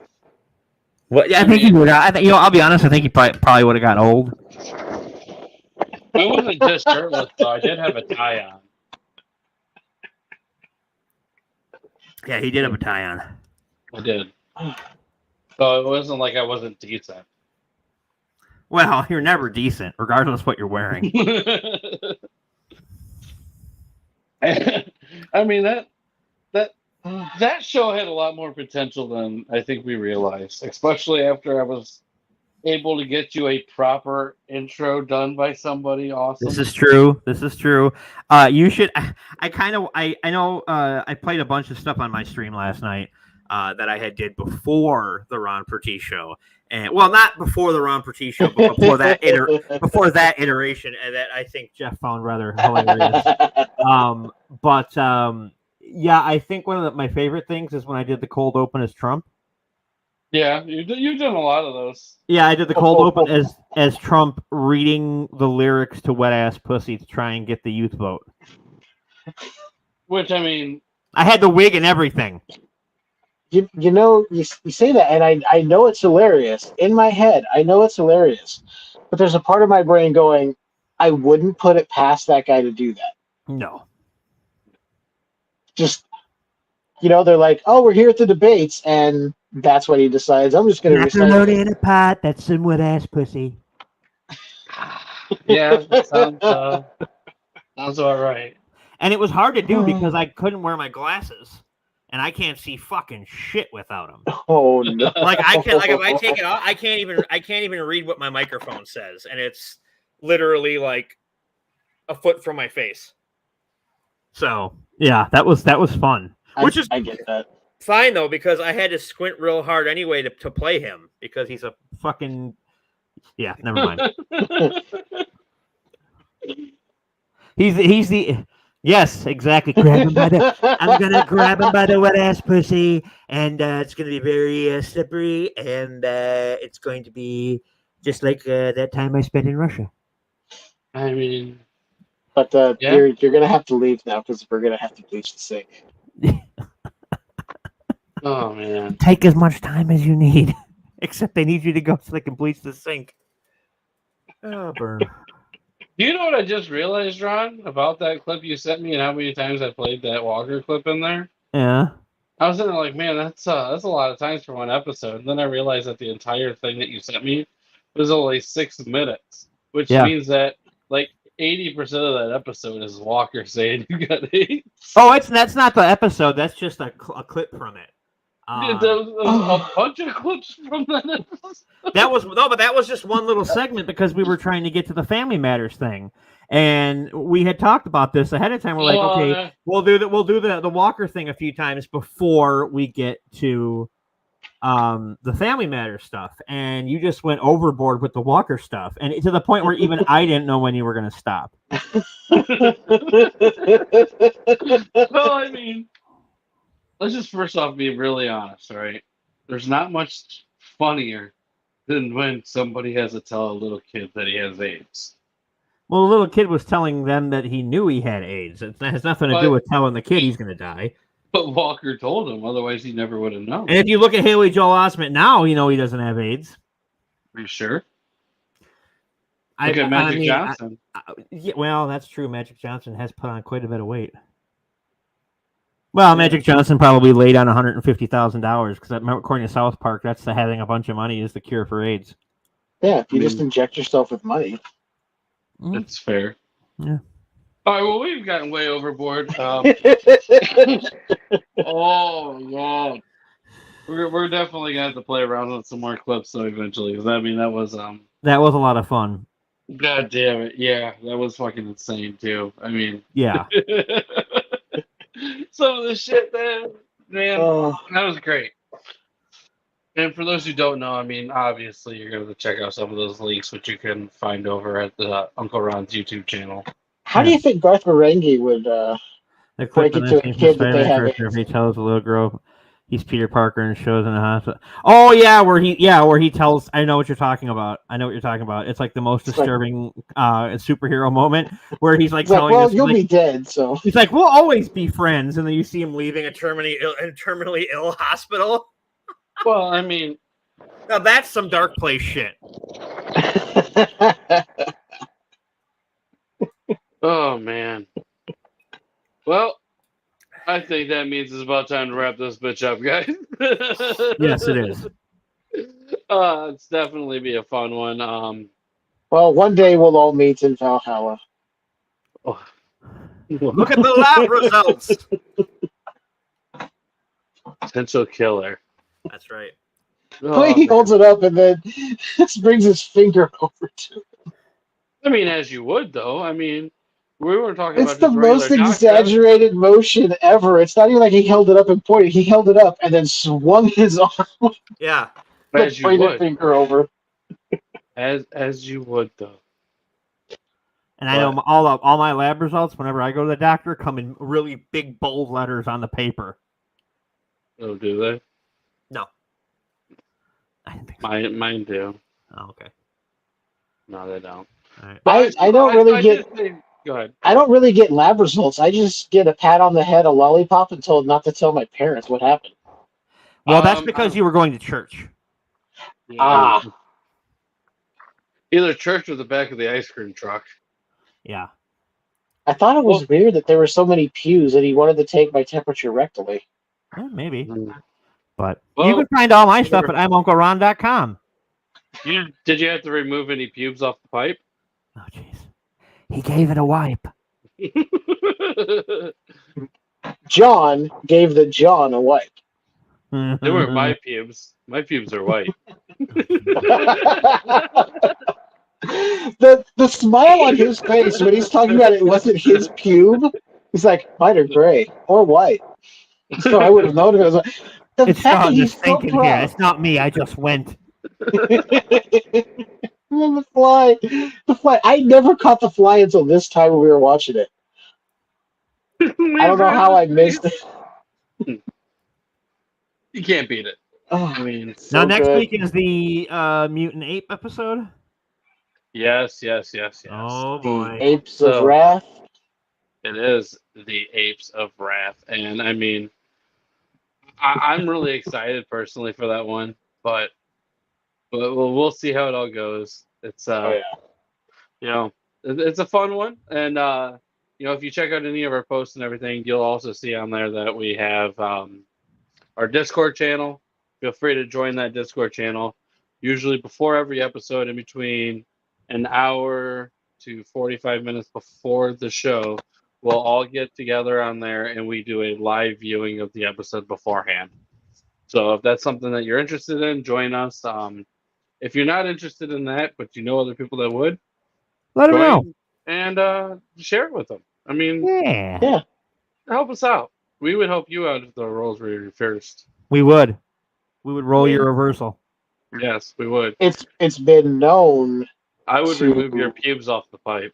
Speaker 4: well, yeah, I think he would. I think I'll be honest. I think he probably would have got old.
Speaker 3: I wasn't just shirtless though. I did have a tie on.
Speaker 4: Yeah, he did have a tie on.
Speaker 3: I did. So it wasn't like I wasn't decent.
Speaker 4: Well, you're never decent, regardless what you're wearing.
Speaker 3: I mean that show had a lot more potential than I think we realized, especially after I was able to get you a proper intro done by somebody awesome.
Speaker 4: This is true. You should. I know. I played a bunch of stuff on my stream last night that I had did before the Ron Pertee show, and well, not before the Ron Pertee show, but before that iteration, and that I think Jeff found rather hilarious. Yeah, I think one of my favorite things is when I did the cold open as Trump.
Speaker 3: Yeah, you've done a lot of those.
Speaker 4: Yeah, I did the cold open as Trump reading the lyrics to Wet Ass Pussy to try and get the youth vote.
Speaker 3: Which, I mean,
Speaker 4: I had the wig and everything.
Speaker 5: You say that, and I know it's hilarious. In my head, I know it's hilarious. But there's a part of my brain going, I wouldn't put it past that guy to do that.
Speaker 4: No.
Speaker 5: Just, they're like, oh, we're here at the debates, and that's when he decides, I'm just going to recite
Speaker 4: Macaroni in a pot, that's some wet ass pussy.
Speaker 3: yeah, sounds about right.
Speaker 4: And it was hard to do because I couldn't wear my glasses, and I can't see fucking shit without them.
Speaker 5: Oh no!
Speaker 4: Like I can, if I take it off, I can't even read what my microphone says, and it's literally like a foot from my face. So yeah, that was fun.
Speaker 5: I get that.
Speaker 4: Fine though, because I had to squint real hard anyway to play him because he's a fucking never mind. he's the Yes, exactly. I'm gonna grab him by the wet ass pussy, and it's gonna be very slippery, and it's going to be just like that time I spent in Russia.
Speaker 3: I mean,
Speaker 5: But
Speaker 3: Yeah.
Speaker 5: you're gonna have to leave now because we're gonna have to bleach the sink.
Speaker 3: oh man.
Speaker 4: Take as much time as you need, except they need you to go so they can bleach the sink. Oh, burn.
Speaker 3: Do you know what I just realized, Ron, about that clip you sent me and how many times I played that Walker clip in there?
Speaker 4: Yeah.
Speaker 3: I was sitting there like, man, that's a lot of times for one episode. And then I realized that the entire thing that you sent me was only 6 minutes, which
Speaker 4: Yeah.
Speaker 3: means that like 80% of that episode is Walker saying you got AIDS.
Speaker 4: Oh, that's not the episode. That's just a clip from it.
Speaker 3: There was a bunch of clips from that episode.
Speaker 4: But that was just one little segment because we were trying to get to the Family Matters thing, and we had talked about this ahead of time. We're like, okay, we'll do the Walker thing a few times before we get to the Family Matters stuff, and you just went overboard with the Walker stuff, and to the point where even I didn't know when you were going to stop.
Speaker 3: Well, I mean, let's just first off be really honest, right? There's not much funnier than when somebody has to tell a little kid that he has AIDS.
Speaker 4: Well, the little kid was telling them that he knew he had AIDS. It has nothing to do with telling the kid he's going to die.
Speaker 3: But Walker told him, otherwise he never would have known.
Speaker 4: And if you look at Haley Joel Osment now, you know he doesn't have AIDS.
Speaker 3: Are you sure? Look at Magic Johnson.
Speaker 4: Yeah, well, that's true. Magic Johnson has put on quite a bit of weight. Well, Magic Johnson probably laid on $150,000 because according to South Park, that's the having a bunch of money is the cure for AIDS.
Speaker 5: Yeah, if you just inject yourself with money.
Speaker 3: That's fair.
Speaker 4: Yeah.
Speaker 3: All right, well, we've gotten way overboard. Oh, God. We're definitely going to have to play around with some more clips, though, eventually. Because, I mean, that was a
Speaker 4: lot of fun.
Speaker 3: God damn it. Yeah, that was fucking insane, too. I mean...
Speaker 4: Yeah.
Speaker 3: Some of the shit, man, that was great. And for those who don't know, I mean, obviously, you're going to check out some of those links, which you can find over at the Uncle Ron's YouTube channel.
Speaker 5: How do you think Garth Marenghi would break it to a kid that they have AIDS?
Speaker 4: He tells a little girl he's Peter Parker and shows in the hospital. Oh yeah, where he tells. I know what you're talking about. It's like the most disturbing superhero moment where he's like telling.
Speaker 5: Well, you'll be dead, so
Speaker 4: he's like, we'll always be friends, and then you see him leaving a terminally ill hospital.
Speaker 3: Well, I mean,
Speaker 4: now that's some Darkplace shit.
Speaker 3: Oh man. Well, I think that means it's about time to wrap this bitch up, guys.
Speaker 4: Yes, it is.
Speaker 3: It's definitely be a fun one.
Speaker 5: Well, one day we'll all meet in Valhalla.
Speaker 3: Oh.
Speaker 4: Look at the lab results.
Speaker 3: Potential killer.
Speaker 4: That's right.
Speaker 5: Oh, he holds it up and then just brings his finger over to it.
Speaker 3: I mean, as you would, though. I mean, we were talking
Speaker 5: it's
Speaker 3: about
Speaker 5: the most exaggerated motion ever. It's not even like he held it up and pointed. He held it up and then swung his arm.
Speaker 4: Yeah.
Speaker 3: As you would.
Speaker 5: Finger over.
Speaker 3: As you would, though.
Speaker 4: And I know all my lab results, whenever I go to the doctor, come in really big, bold letters on the paper.
Speaker 3: Oh, do they?
Speaker 4: No. I didn't think so.
Speaker 3: Mine do.
Speaker 4: Oh, okay.
Speaker 3: No, they don't.
Speaker 4: Right.
Speaker 5: I don't really get...
Speaker 3: Go ahead.
Speaker 5: I don't really get lab results. I just get a pat on the head, a lollipop, and told not to tell my parents what happened.
Speaker 4: Well, that's because you were going to church.
Speaker 3: Yeah. Either church or the back of the ice cream truck.
Speaker 4: Yeah.
Speaker 5: I thought it was weird that there were so many pews and he wanted to take my temperature rectally.
Speaker 4: Yeah, maybe. But you can find all my stuff at I'mUncleRon.com.
Speaker 3: Did you have to remove any pubes off the pipe?
Speaker 4: Oh, jeez. He gave it a wipe.
Speaker 5: John gave the John a wipe.
Speaker 3: They weren't my pubes. My pubes are white.
Speaker 5: The smile on his face when he's talking about it wasn't his pube. He's like, mine are gray or white. So I would have known it. I was like,
Speaker 4: it's John just thinking here. It's not me. I just went.
Speaker 5: And then the fly. I never caught the fly until this time when we were watching it. I don't know how I missed it.
Speaker 3: You can't beat it.
Speaker 5: Oh,
Speaker 3: I mean,
Speaker 4: Now
Speaker 5: so
Speaker 4: next
Speaker 5: good.
Speaker 4: week is the Mutant Ape episode.
Speaker 3: yes.
Speaker 4: Oh
Speaker 5: The
Speaker 4: boy.
Speaker 5: Apes of
Speaker 3: So-
Speaker 5: Wrath.
Speaker 3: It is the Apes of Wrath, and I mean, I'm really excited personally for that one, but we'll see how it all goes. It's
Speaker 5: Oh yeah.
Speaker 3: you know, it's a fun one, and if you check out any of our posts and everything, you'll also see on there that we have our Discord channel. Feel free to join that Discord channel. Usually before every episode, in between an hour to 45 minutes before the show, we'll all get together on there and we do a live viewing of the episode beforehand. So if that's something that you're interested in, join us. If you're not interested in that, but you know other people that would,
Speaker 4: Let them know.
Speaker 3: join and share it with them. I mean,
Speaker 4: Yeah.
Speaker 3: help us out. We would help you out if the roles were reversed.
Speaker 4: We would roll your reversal.
Speaker 3: Yes, we would.
Speaker 5: It's been known.
Speaker 3: I would
Speaker 5: to-
Speaker 3: remove your pubes off the pipe.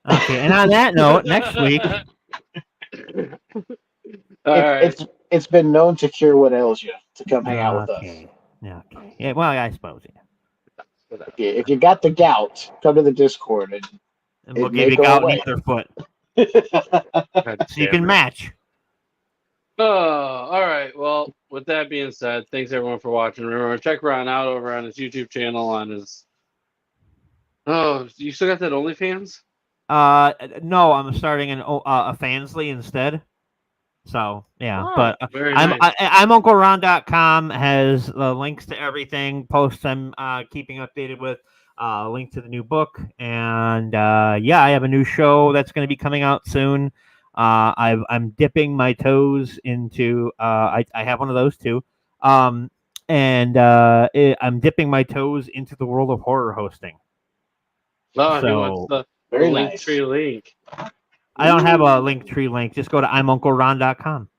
Speaker 4: Okay, and on that note, next week.
Speaker 3: All right.
Speaker 5: It's been known to cure what ails you to come hang out with us.
Speaker 4: Okay. Yeah, well, I suppose, yeah.
Speaker 5: If you got the gout, come to the Discord and
Speaker 4: And we'll
Speaker 5: It
Speaker 4: give
Speaker 5: may
Speaker 4: you
Speaker 5: go
Speaker 4: gout
Speaker 5: away.
Speaker 4: in either foot.
Speaker 3: God
Speaker 4: So you
Speaker 3: damn
Speaker 4: can
Speaker 3: it.
Speaker 4: match.
Speaker 3: Oh, all right. Well, with that being said, thanks everyone for watching. Remember, check Ron out over on his YouTube channel on his. Oh, you still got that OnlyFans?
Speaker 4: No, I'm starting a Fansly instead. So yeah,
Speaker 3: Oh,
Speaker 4: but
Speaker 3: very
Speaker 4: I'm
Speaker 3: nice.
Speaker 4: I'm UncleRon.com has links to everything. Posts I'm keeping updated with. Link to the new book, and yeah, I have a new show that's going to be coming out soon. I'm dipping my toes into. I have one of those too. I'm dipping my toes into the world of horror hosting.
Speaker 3: Oh, he
Speaker 4: so-
Speaker 3: wants the
Speaker 5: Very
Speaker 3: link
Speaker 5: nice.
Speaker 3: tree link.
Speaker 4: I don't have a Linktree link. Just go to I'mUncleRon.com.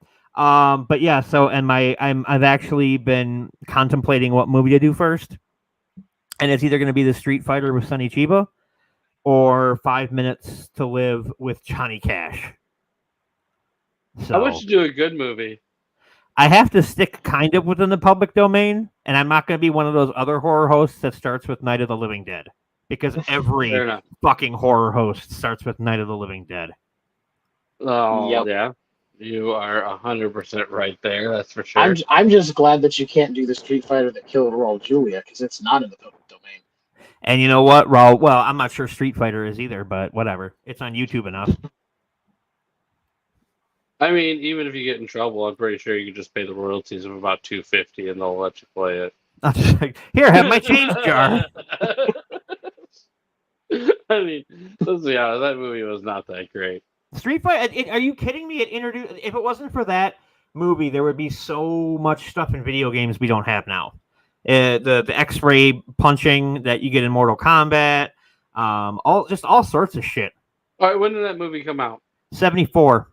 Speaker 4: But yeah, so I've actually been contemplating what movie to do first, and it's either going to be the Street Fighter with Sonny Chiba, or 5 Minutes to Live with Johnny Cash. So
Speaker 3: How about you do a good movie?
Speaker 4: I have to stick kind of within the public domain, and I'm not going to be one of those other horror hosts that starts with Night of the Living Dead, because
Speaker 3: Fair
Speaker 4: every
Speaker 3: enough.
Speaker 4: fucking horror host starts with Night of the Living Dead.
Speaker 3: Oh,
Speaker 5: Yep.
Speaker 3: yeah. You are 100% right there. That's for sure.
Speaker 5: I'm just glad that you can't do the Street Fighter that killed Raul Julia because it's not in the public domain.
Speaker 4: And you know what, Raul? Well, I'm not sure Street Fighter is either, but whatever. It's on YouTube enough.
Speaker 3: I mean, even if you get in trouble, I'm pretty sure you can just pay the royalties of about $250 and they'll let you play it.
Speaker 4: I'm just like, here, have my change jar.
Speaker 3: I mean, let's be honest, that movie was not that great.
Speaker 4: Street Fighter? Are you kidding me? If it wasn't for that movie, there would be so much stuff in video games we don't have now. The X-ray punching that you get in Mortal Kombat, all sorts of shit.
Speaker 3: All right, when did that movie come out?
Speaker 4: 74.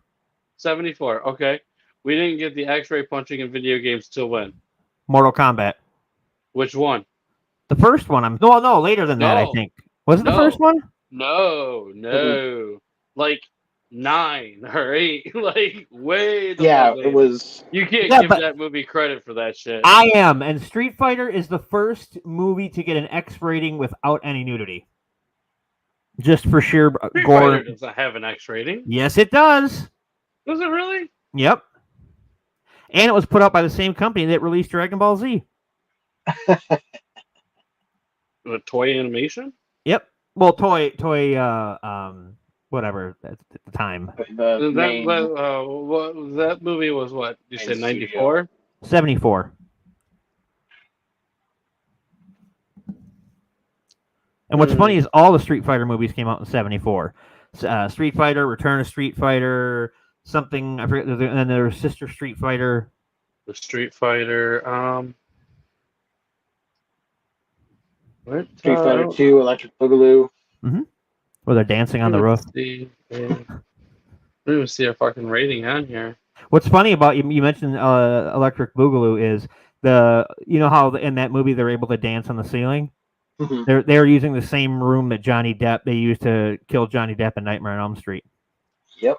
Speaker 3: 74. Okay. We didn't get the X-ray punching in video games till when?
Speaker 4: Mortal Kombat.
Speaker 3: Which one?
Speaker 4: The first one. No, later than that. I
Speaker 3: No.
Speaker 4: think. Was it the
Speaker 3: No.
Speaker 4: first one?
Speaker 3: No. Like 9 or 8. Like way the
Speaker 5: Yeah,
Speaker 3: fuck
Speaker 5: it
Speaker 3: later.
Speaker 5: was.
Speaker 3: You can't
Speaker 4: Yeah,
Speaker 3: give
Speaker 4: but-
Speaker 3: that movie credit for that shit.
Speaker 4: I am, and Street Fighter is the first movie to get an X rating without any nudity.
Speaker 3: Just for sheer
Speaker 4: Street
Speaker 3: gore.
Speaker 4: Fighter does not have an X rating.
Speaker 3: Yes, it does.
Speaker 4: Does it really?
Speaker 3: Yep. And it was put out by the same company that released Dragon Ball Z.
Speaker 4: A toy animation?
Speaker 3: Yep. Well, whatever at the time.
Speaker 5: The
Speaker 3: That movie was what? You said
Speaker 5: main
Speaker 3: 94?
Speaker 4: 74. And what's funny is all the Street Fighter movies came out in 74. Street Fighter, Return of Street Fighter, something, I forget, and then there was Sister Street Fighter.
Speaker 3: The Street Fighter. What?
Speaker 5: Street Fighter 2, Electric Boogaloo.
Speaker 4: Where they're dancing on the roof.
Speaker 3: I don't even see a fucking rating on here.
Speaker 4: What's funny about you mentioned Electric Boogaloo is you know how in that movie they're able to dance on the ceiling?
Speaker 5: Mhm.
Speaker 4: They're using the same room that Johnny Depp they used to kill Johnny Depp in Nightmare on Elm Street.
Speaker 5: Yep.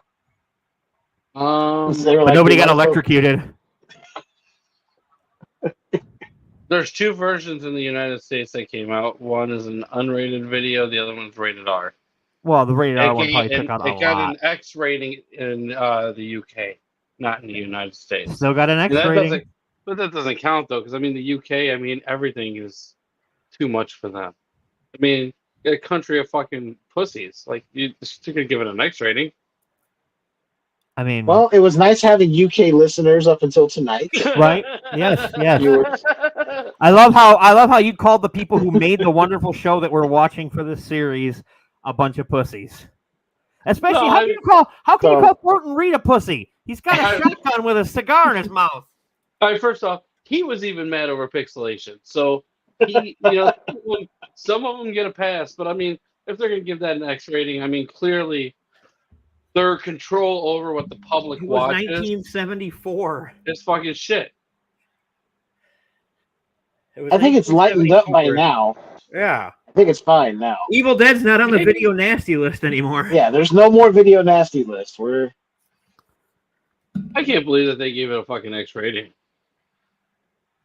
Speaker 5: They were
Speaker 4: But
Speaker 5: like,
Speaker 4: nobody
Speaker 5: "We
Speaker 4: got
Speaker 5: wanna go-"
Speaker 4: electrocuted.
Speaker 3: There's 2 versions in the United States that came out. One is an unrated video. The other one's rated R.
Speaker 4: Well, the rated R one
Speaker 3: AKA,
Speaker 4: probably took
Speaker 3: and
Speaker 4: out a
Speaker 3: it got
Speaker 4: lot.
Speaker 3: an X rating in the UK, not in the United States.
Speaker 4: Still got an X
Speaker 3: And that
Speaker 4: rating.
Speaker 3: doesn't, but that doesn't count though, because I mean the UK. I mean everything is too much for them. I mean, a country of fucking pussies. Like you're gonna give it an X rating.
Speaker 4: I mean,
Speaker 5: Well, it was nice having UK listeners up until tonight.
Speaker 4: right? Yes, yes.
Speaker 5: Viewers.
Speaker 4: I love how you called the people who made the wonderful show that we're watching for this series a bunch of pussies. Especially,
Speaker 3: No,
Speaker 4: how can you
Speaker 5: So-
Speaker 4: call Thornton Reed a pussy? He's got a shotgun with a cigar in his mouth.
Speaker 3: All right, first off, he was even mad over pixelation. So he, some of them get a pass, but I mean, if they're gonna give that an X rating, I mean, clearly their control over what the public
Speaker 4: It was
Speaker 3: watches
Speaker 4: 1974.
Speaker 3: is fucking shit.
Speaker 4: It was
Speaker 5: I think it's lightened up by
Speaker 4: 1974.
Speaker 5: now.
Speaker 4: Yeah.
Speaker 5: I think it's fine now.
Speaker 4: Evil Dead's not on the video nasty list anymore.
Speaker 5: Yeah, there's no more video nasty list.
Speaker 3: I can't believe that they gave it a fucking X rating.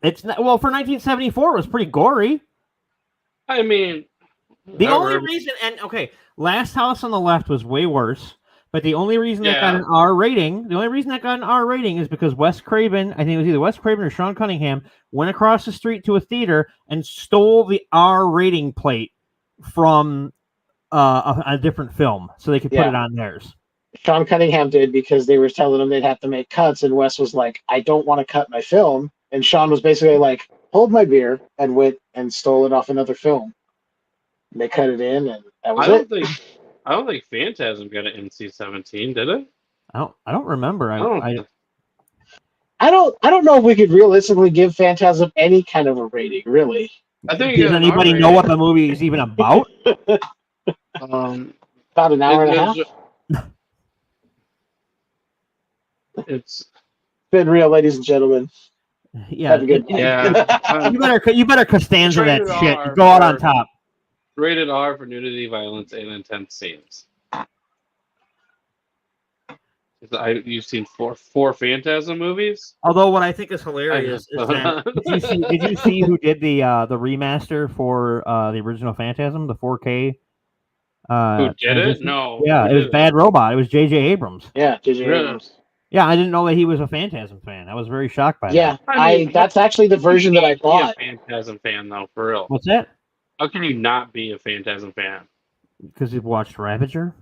Speaker 4: It's not, well, for 1974, it was pretty gory.
Speaker 3: I mean,
Speaker 4: The only
Speaker 3: whatever.
Speaker 4: reason, and okay, Last House on the Left was way worse, but the only reason that got
Speaker 3: Yeah.
Speaker 4: an R rating, is because Wes Craven, I think it was either Wes Craven or Sean Cunningham, went across the street to a theater and stole the R rating plate from a different film so they could put
Speaker 5: Yeah.
Speaker 4: it on theirs.
Speaker 5: Sean Cunningham did because they were telling him they'd have to make cuts, and Wes was like, "I don't want to cut my film," and Sean was basically like, "Hold my beer," and went and stole it off another film. And they cut it in, and that was it.
Speaker 3: I don't think Phantasm got an NC-17, did it?
Speaker 4: I don't remember.
Speaker 3: I
Speaker 5: I don't know if we could realistically give Phantasm any kind of a rating, really.
Speaker 3: think it
Speaker 4: Does
Speaker 3: got an
Speaker 4: anybody
Speaker 3: R
Speaker 4: know what
Speaker 3: rating.
Speaker 4: the movie is even about?
Speaker 5: About an hour and a half.
Speaker 3: It's
Speaker 5: Been real, ladies and gentlemen.
Speaker 4: Yeah,
Speaker 5: Have a good
Speaker 3: yeah.
Speaker 4: you better Costanza that
Speaker 3: Rated
Speaker 4: shit.
Speaker 3: R
Speaker 4: Go out on
Speaker 3: for-
Speaker 4: top.
Speaker 3: Rated R for nudity, violence, and intense scenes. You've seen four Phantasm movies?
Speaker 4: Although what I think is hilarious is that did you see who did the remaster for the original Phantasm, the 4K?
Speaker 3: Who did it?
Speaker 4: transition?
Speaker 3: No.
Speaker 4: Yeah,
Speaker 3: Who
Speaker 4: it was
Speaker 3: did
Speaker 4: Bad Robot. It was J.J. Abrams.
Speaker 5: Yeah, J.J.
Speaker 3: Really?
Speaker 5: Abrams.
Speaker 4: Yeah, I didn't know that he was a Phantasm fan. I was very shocked by
Speaker 5: Yeah,
Speaker 4: that.
Speaker 3: I mean,
Speaker 5: that's actually the version that I
Speaker 3: Be a
Speaker 5: bought.
Speaker 3: Phantasm fan, though, for real.
Speaker 4: What's that?
Speaker 3: How can you not be a Phantasm fan?
Speaker 4: Because you've watched Ravager?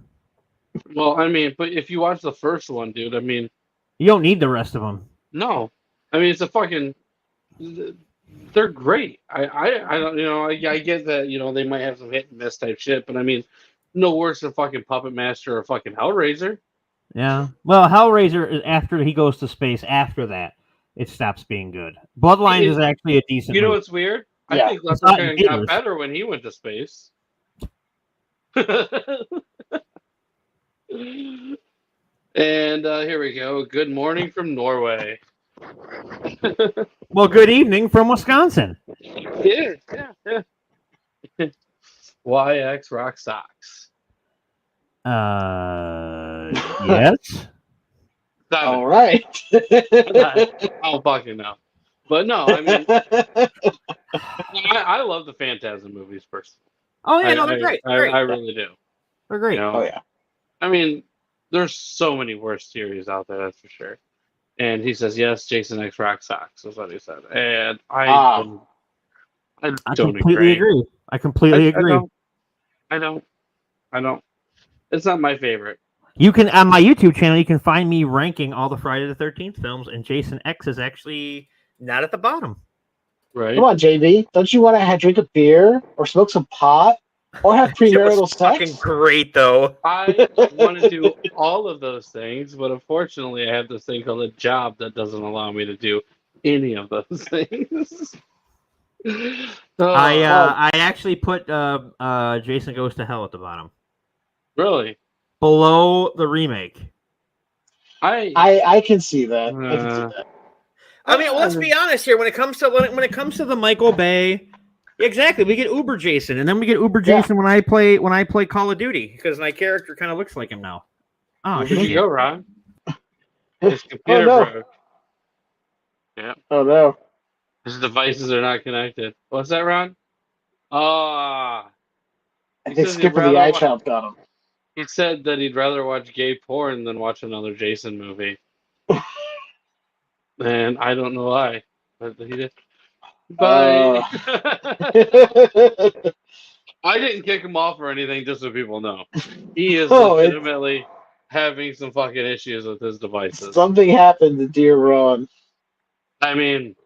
Speaker 3: Well, I mean, but if you watch the first one, dude, I mean,
Speaker 4: You don't need the rest of them.
Speaker 3: no. I mean, it's a fucking. They're great. I don't, I get that, they might have some hit and miss type shit, but I mean, no worse than fucking Puppet Master or fucking Hellraiser.
Speaker 4: Yeah. Well, Hellraiser is after he goes to space. After that, it stops being good. Bloodlines is actually a decent.
Speaker 3: You know
Speaker 4: movie.
Speaker 3: what's weird?
Speaker 5: Yeah.
Speaker 3: I think
Speaker 4: It's not
Speaker 3: Leprechaun
Speaker 4: in
Speaker 3: got
Speaker 4: theaters.
Speaker 3: better when he went to space. And here we go. Good morning from Norway.
Speaker 4: Well, good evening from Wisconsin.
Speaker 3: Yeah. YX Rock Socks.
Speaker 4: Yes.
Speaker 3: Stop
Speaker 5: All right.
Speaker 3: it. I don't fucking know. But no, I mean, I love the Phantasm movies personally.
Speaker 4: Oh yeah, no, they're great.
Speaker 3: I really do.
Speaker 4: They're great.
Speaker 3: You know?
Speaker 5: Oh yeah.
Speaker 3: I mean, there's so many worse series out there, that's for sure. And he says, yes, Jason X Rock Socks, is what he said. And I don't
Speaker 4: completely agree. I completely agree.
Speaker 3: I don't. It's not my favorite.
Speaker 4: You can on my YouTube channel. You can find me ranking all the Friday the 13th films, and Jason X is actually not at the bottom.
Speaker 3: Right?
Speaker 5: Come on, JV. Don't you want to drink a beer or smoke some pot or have premarital
Speaker 1: Fucking
Speaker 5: sex?
Speaker 1: great though.
Speaker 3: I want to do all of those things, but unfortunately, I have this thing called a job that doesn't allow me to do any of those things.
Speaker 4: I actually put Jason Goes to Hell at the bottom,
Speaker 3: Really?
Speaker 4: below the remake.
Speaker 5: I can see that. I can see that.
Speaker 1: I mean, let's be honest here. When it comes to the Michael Bay, exactly, we get Uber Jason, and then we get Uber Jason when I play Call of Duty because my character kind of looks like him now. Oh,
Speaker 3: Where did you go, Ron? His computer
Speaker 5: no.
Speaker 3: broke. Yeah.
Speaker 5: Oh no.
Speaker 3: His devices are not connected. What's that, Ron? Ah.
Speaker 5: I
Speaker 3: He
Speaker 5: think
Speaker 3: says he'd
Speaker 5: Skipper the
Speaker 3: rather
Speaker 5: Eyechild got him.
Speaker 3: He said that he'd rather watch gay porn than watch another Jason movie. And I don't know why, but he did. Bye. I didn't kick him off or anything, just so people know. He is legitimately having some fucking issues with his devices.
Speaker 5: Something happened to dear Ron.
Speaker 3: I mean,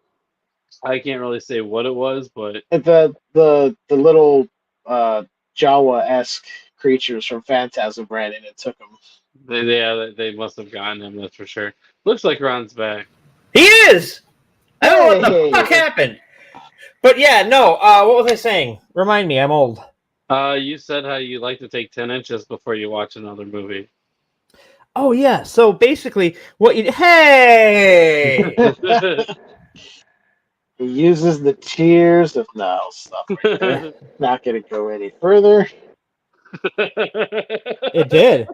Speaker 3: I can't really say what it was, but
Speaker 5: The little Jawa-esque creatures from Phantasm ran in and took him.
Speaker 3: they must have gotten him, that's for sure. Looks like Ron's back.
Speaker 4: He is! I don't know what the fuck happened. But yeah, no, what was I saying? Remind me, I'm old.
Speaker 3: You said how you like to take 10 inches before you watch another movie.
Speaker 4: Oh, yeah. So basically, what you... Hey!
Speaker 5: He uses the tears of... No, stop right there. Not going to go any further.
Speaker 4: It did.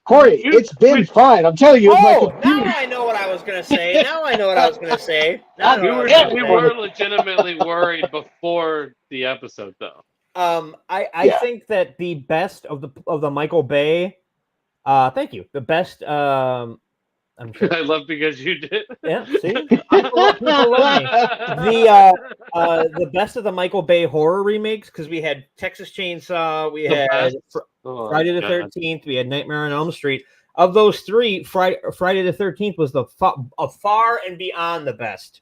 Speaker 5: Corey, it's been fine. I'm telling you,
Speaker 4: now I know what I was going to say.
Speaker 3: We were legitimately worried before the episode, though.
Speaker 4: I think that the best of the Michael Bay... thank you. The best... I'm sure.
Speaker 3: I love because you did.
Speaker 4: Yeah, see? People love me. The best of the Michael Bay horror remakes, because we had Texas Chainsaw, we had Friday the 13th, we had Nightmare on Elm Street. Of those three, Friday the 13th was far and beyond the best.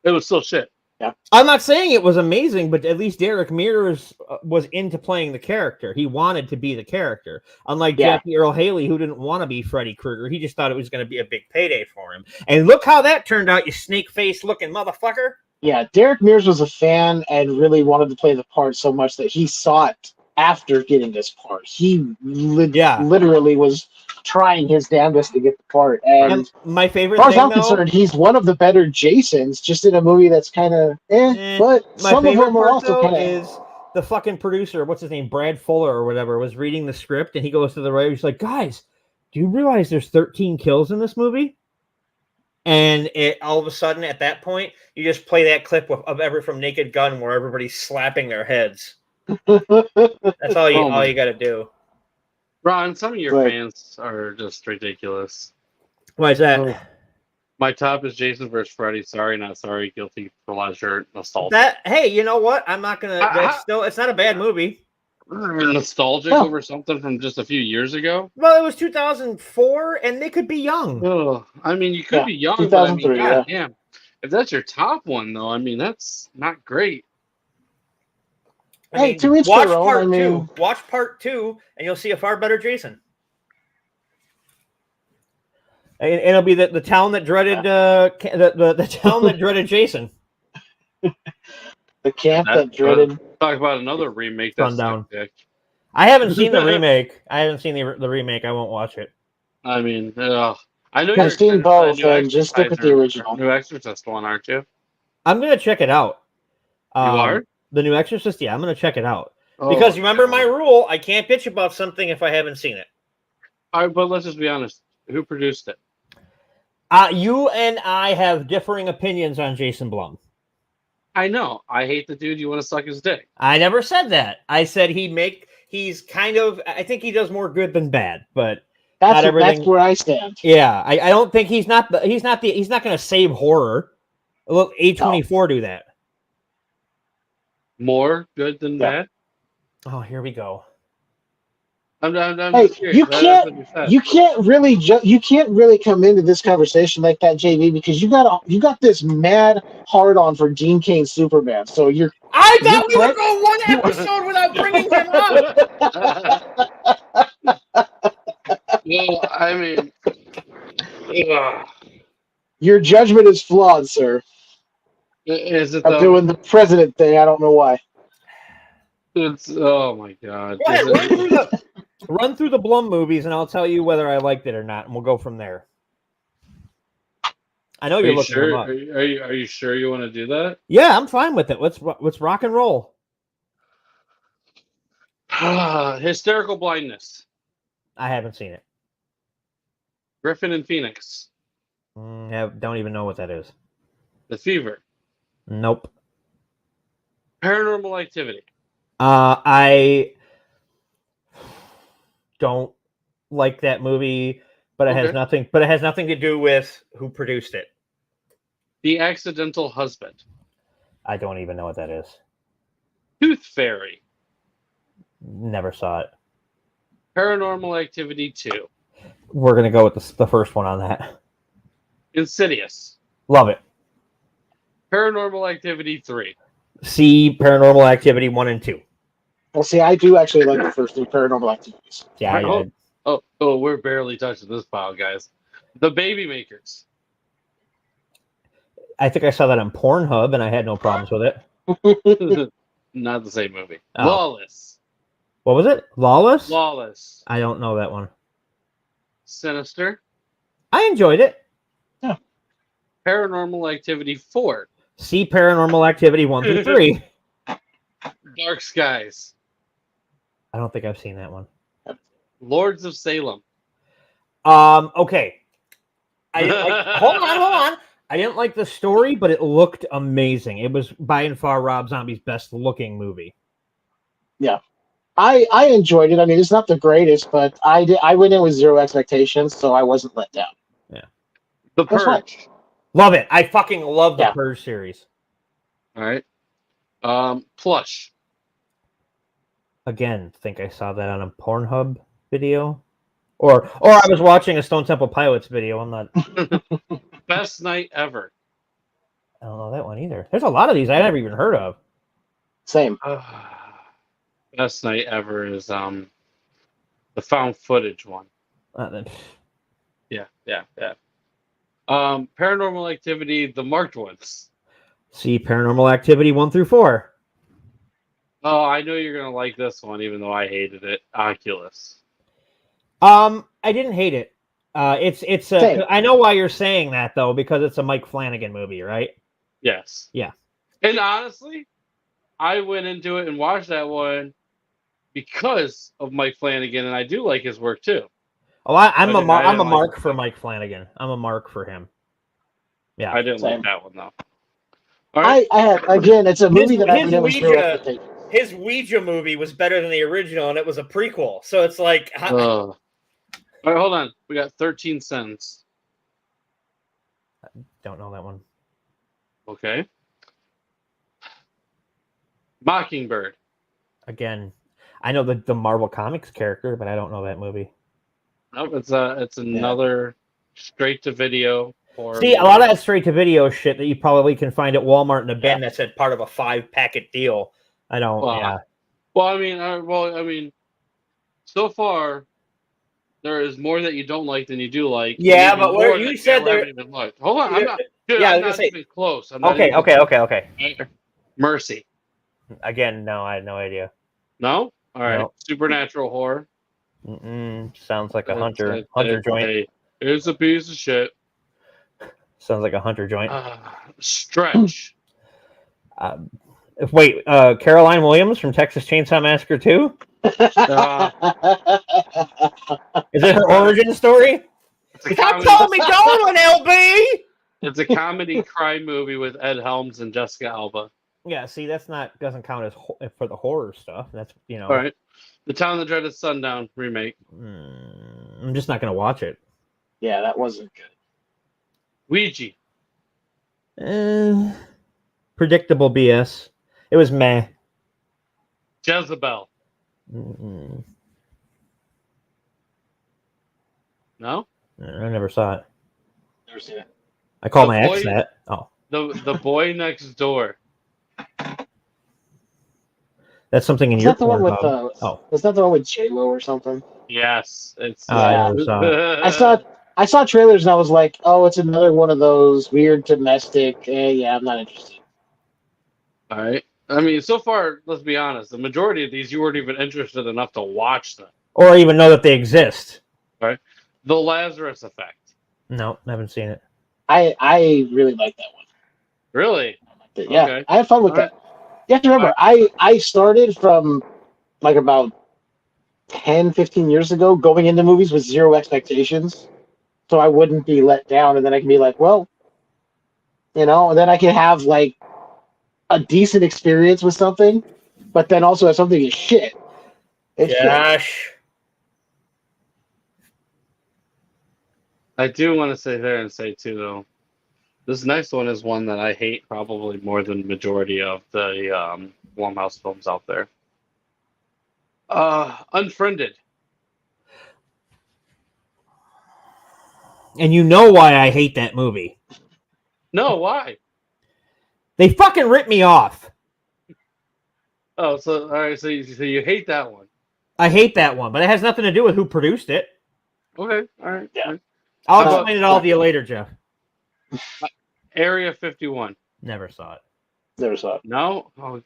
Speaker 3: It was still shit.
Speaker 5: Yeah.
Speaker 4: I'm not saying it was amazing, but at least Derek Mears was into playing the character. He wanted to be the character. Unlike Jackie Earle Haley, who didn't want to be Freddy Krueger. He just thought it was going to be a big payday for him. And look how that turned out, you snake-faced looking motherfucker.
Speaker 5: Yeah, Derek Mears was a fan and really wanted to play the part so much that he sought after getting this part. He literally was trying his damnedest to get the part. And
Speaker 4: my favorite
Speaker 5: as far as I'm concerned, he's one of the better Jasons, just in a movie that's kind of but some of them are also kind of...
Speaker 4: is the fucking producer, what's his name, Brad Fuller or whatever, was reading the script, and he goes to the writer, he's like, guys, do you realize there's 13 kills in this movie? And all of a sudden, at that point, you just play that clip of from Naked Gun where everybody's slapping their heads. That's all you got to do.
Speaker 3: Ron, some of your fans are just ridiculous.
Speaker 4: Why is that?
Speaker 3: My top is Jason vs. Freddy. Sorry, not sorry. Guilty pleasure. Nostalgic.
Speaker 4: Hey, you know what? I'm not gonna. It's not a bad movie.
Speaker 3: Nostalgic over something from just a few years ago.
Speaker 4: Well, it was 2004, and they could be young.
Speaker 3: Oh, I mean, you could be young,
Speaker 5: 2003,
Speaker 3: but I mean, damn. If that's your top one, though, I mean, that's not great.
Speaker 5: Hey, to each their own.
Speaker 4: Watch part 2, and you'll see a far better Jason. And it'll be the town that dreaded the town that dreaded Jason.
Speaker 5: The camp that dreaded.
Speaker 3: Talk about another remake. That's
Speaker 4: down. I haven't seen the remake. I won't watch it.
Speaker 3: I mean, I know
Speaker 5: I've seen both, and just stick with the original.
Speaker 3: New Exorcist one, aren't you?
Speaker 4: I'm gonna check it out.
Speaker 3: You are?
Speaker 4: The New Exorcist? Yeah, I'm going to check it out. Because remember my rule, I can't bitch about something if I haven't seen it.
Speaker 3: All right, but let's just be honest. Who produced it?
Speaker 4: You and I have differing opinions on Jason Blum.
Speaker 3: I know. I hate the dude. You want to suck his dick.
Speaker 4: I never said that. I said he's kind of, I think he does more good than bad, but
Speaker 5: that's where I stand.
Speaker 4: Yeah, I don't think he's not going to save horror. Look, A24 do that.
Speaker 3: More good than bad?
Speaker 4: Oh, here we go.
Speaker 3: I'm
Speaker 5: hey, you can't really come into this conversation like that, JV, because you got this mad hard on for Dean Cain's Superman. So
Speaker 4: I thought we would go one episode without bringing him up.
Speaker 3: Well, I mean,
Speaker 5: your judgment is flawed, sir.
Speaker 3: Is it?
Speaker 5: I'm doing the president thing. I don't know why.
Speaker 3: It's my god.
Speaker 4: Go ahead, run through the Blum movies, and I'll tell you whether I liked it or not, and we'll go from there. I know you're looking them up.
Speaker 3: Are you sure you want to do that?
Speaker 4: Yeah, I'm fine with it. Let's rock and roll.
Speaker 3: Hysterical blindness.
Speaker 4: I haven't seen it.
Speaker 3: Griffin and Phoenix.
Speaker 4: Don't even know what that is.
Speaker 3: The Fever.
Speaker 4: Nope.
Speaker 3: Paranormal Activity.
Speaker 4: I don't like that movie, but it has nothing. But it has nothing to do with who produced it.
Speaker 3: The Accidental Husband.
Speaker 4: I don't even know what that is.
Speaker 3: Tooth Fairy.
Speaker 4: Never saw it.
Speaker 3: Paranormal Activity 2.
Speaker 4: We're gonna go with the first one on that.
Speaker 3: Insidious.
Speaker 4: Love it.
Speaker 3: Paranormal Activity 3.
Speaker 4: See Paranormal Activity 1 and 2.
Speaker 5: Well, see, I do actually like the first two Paranormal Activities.
Speaker 4: Yeah,
Speaker 3: Oh, we're barely touching this pile, guys. The Baby Makers.
Speaker 4: I think I saw that on Pornhub, and I had no problems with it.
Speaker 3: Not the same movie.
Speaker 4: Oh.
Speaker 3: Lawless.
Speaker 4: What was it? Lawless?
Speaker 3: Lawless.
Speaker 4: I don't know that one.
Speaker 3: Sinister.
Speaker 4: I enjoyed it.
Speaker 5: Yeah.
Speaker 3: Paranormal Activity 4.
Speaker 4: See Paranormal Activity 1 through 3.
Speaker 3: Dark Skies.
Speaker 4: I don't think I've seen that one.
Speaker 3: Lords of Salem.
Speaker 4: Okay. I didn't like, hold on. I didn't like the story, but it looked amazing. It was by and far Rob Zombie's best looking movie.
Speaker 5: Yeah. I enjoyed it. I mean, it's not the greatest, but I went in with zero expectations, so I wasn't let down.
Speaker 4: Yeah.
Speaker 3: The
Speaker 5: That's fine.
Speaker 3: Purge.
Speaker 4: Love it. I fucking love the Purge series.
Speaker 3: All right. Plush.
Speaker 4: Again, think I saw that on a Pornhub video. Or I was watching a Stone Temple Pilots video. I'm not...
Speaker 3: Best Night Ever.
Speaker 4: I don't know that one either. There's a lot of these I never even heard of.
Speaker 5: Same.
Speaker 3: Best Night Ever is the found footage one. Yeah. Paranormal Activity, the marked ones.
Speaker 4: See Paranormal Activity 1 through 4.
Speaker 3: Oh, I know you're gonna like this one, even though I hated it. Oculus.
Speaker 4: I didn't hate it. It's I know why you're saying that though, because it's a Mike Flanagan movie, right?
Speaker 3: Yes.
Speaker 4: Yeah.
Speaker 3: And honestly, I went into it and watched that one because of Mike Flanagan, and I do like his work too.
Speaker 4: Oh, I'm a mark for Mike Flanagan. I'm a mark for him. Yeah.
Speaker 3: I didn't like that one though.
Speaker 5: All right. I have again. It's a movie that I didn't
Speaker 4: his Ouija movie was better than the original, and it was a prequel. So it's like...
Speaker 3: All right, hold on. We got 13 cents.
Speaker 4: Don't know that one.
Speaker 3: Okay. Mockingbird.
Speaker 4: Again, I know the Marvel Comics character, but I don't know that movie.
Speaker 3: Nope, it's another straight-to-video.
Speaker 4: See, a lot of that straight-to-video shit that you probably can find at Walmart in a bin that said part of a 5-packet deal. I don't.
Speaker 3: Well, I mean, so far there is more that you don't like than you do like.
Speaker 4: Yeah, but where you said there.
Speaker 3: Hold on, I'm not. Dude, I'm not even close.
Speaker 4: Okay.
Speaker 3: Mercy.
Speaker 4: Again, no, I had no idea.
Speaker 3: No. All right.
Speaker 4: No.
Speaker 3: Supernatural horror.
Speaker 4: Sounds like a hunter joint.
Speaker 3: It's a piece of shit.
Speaker 4: Sounds like a hunter joint.
Speaker 3: Stretch.
Speaker 4: Wait, Caroline Williams from Texas Chainsaw Massacre 2? Is it her origin story? Stop telling me going, LB!
Speaker 3: It's a comedy crime movie with Ed Helms and Jessica Alba.
Speaker 4: Yeah, see, doesn't count as for the horror stuff. That's
Speaker 3: All right, The Town That Dreaded Sundown remake.
Speaker 4: I'm just not gonna watch it.
Speaker 5: Yeah, that wasn't good.
Speaker 3: Ouija.
Speaker 4: Predictable BS. It was meh.
Speaker 3: Jezebel. No?
Speaker 4: I never saw it.
Speaker 5: Never seen it.
Speaker 4: I call my ex that. Oh.
Speaker 3: The Boy Next Door.
Speaker 4: That's something in
Speaker 5: Is
Speaker 4: your
Speaker 5: that the one with is that the one with J-Lo or something?
Speaker 3: Yes. It's
Speaker 4: I never saw it.
Speaker 5: I saw trailers and I was like, oh, it's another one of those weird domestic. Yeah, I'm not interested.
Speaker 3: All right. I mean, so far, let's be honest, the majority of these you weren't even interested enough to watch them.
Speaker 4: Or even know that they exist.
Speaker 3: All right. The Lazarus Effect.
Speaker 4: No, haven't seen it.
Speaker 5: I really like that one.
Speaker 3: Really?
Speaker 5: Yeah,
Speaker 3: okay.
Speaker 5: I had fun with that. You have to remember, I started from like about 10, 15 years ago going into movies with zero expectations. so I wouldn't be let down, and then I can be like, well, and then I can have like a decent experience with something, but then also if something is shit, it's shit.
Speaker 4: Josh.
Speaker 3: I do want to say there and say too though, this next one is one that I hate probably more than the majority of the Blumhouse films out there. Unfriended.
Speaker 4: And you know why I hate that movie.
Speaker 3: No, why?
Speaker 4: They fucking ripped me off.
Speaker 3: Oh, so all right, so you hate that one.
Speaker 4: I hate that one, but it has nothing to do with who produced it.
Speaker 3: Okay, all right.
Speaker 5: Yeah.
Speaker 3: All right.
Speaker 4: I'll
Speaker 3: How
Speaker 4: explain it all to you later, Jeff.
Speaker 3: Area 51.
Speaker 4: Never saw it.
Speaker 5: Never saw it.
Speaker 3: No? Oh, I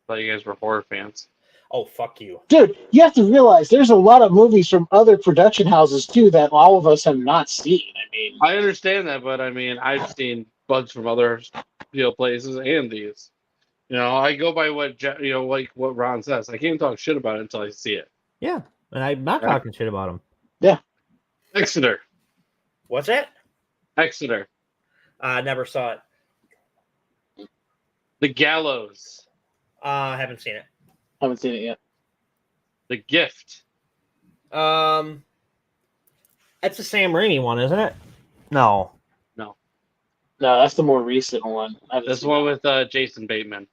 Speaker 3: thought you guys were horror fans.
Speaker 4: Oh, fuck you.
Speaker 5: Dude, you have to realize there's a lot of movies from other production houses too that all of us have not seen. I mean,
Speaker 3: I understand that, but I mean, I've seen bugs from other places and these. I go by what like what Ron says. I can't talk shit about it until I see it.
Speaker 4: Yeah, and I'm not talking shit about him.
Speaker 3: Exeter.
Speaker 4: What's that?
Speaker 3: Exeter.
Speaker 4: I never saw it.
Speaker 3: The Gallows.
Speaker 4: I haven't seen it.
Speaker 5: haven't seen it yet.
Speaker 3: The Gift.
Speaker 4: That's the Sam Raimi one, isn't it? No.
Speaker 5: No, that's the more recent one.
Speaker 3: This one with Jason Bateman.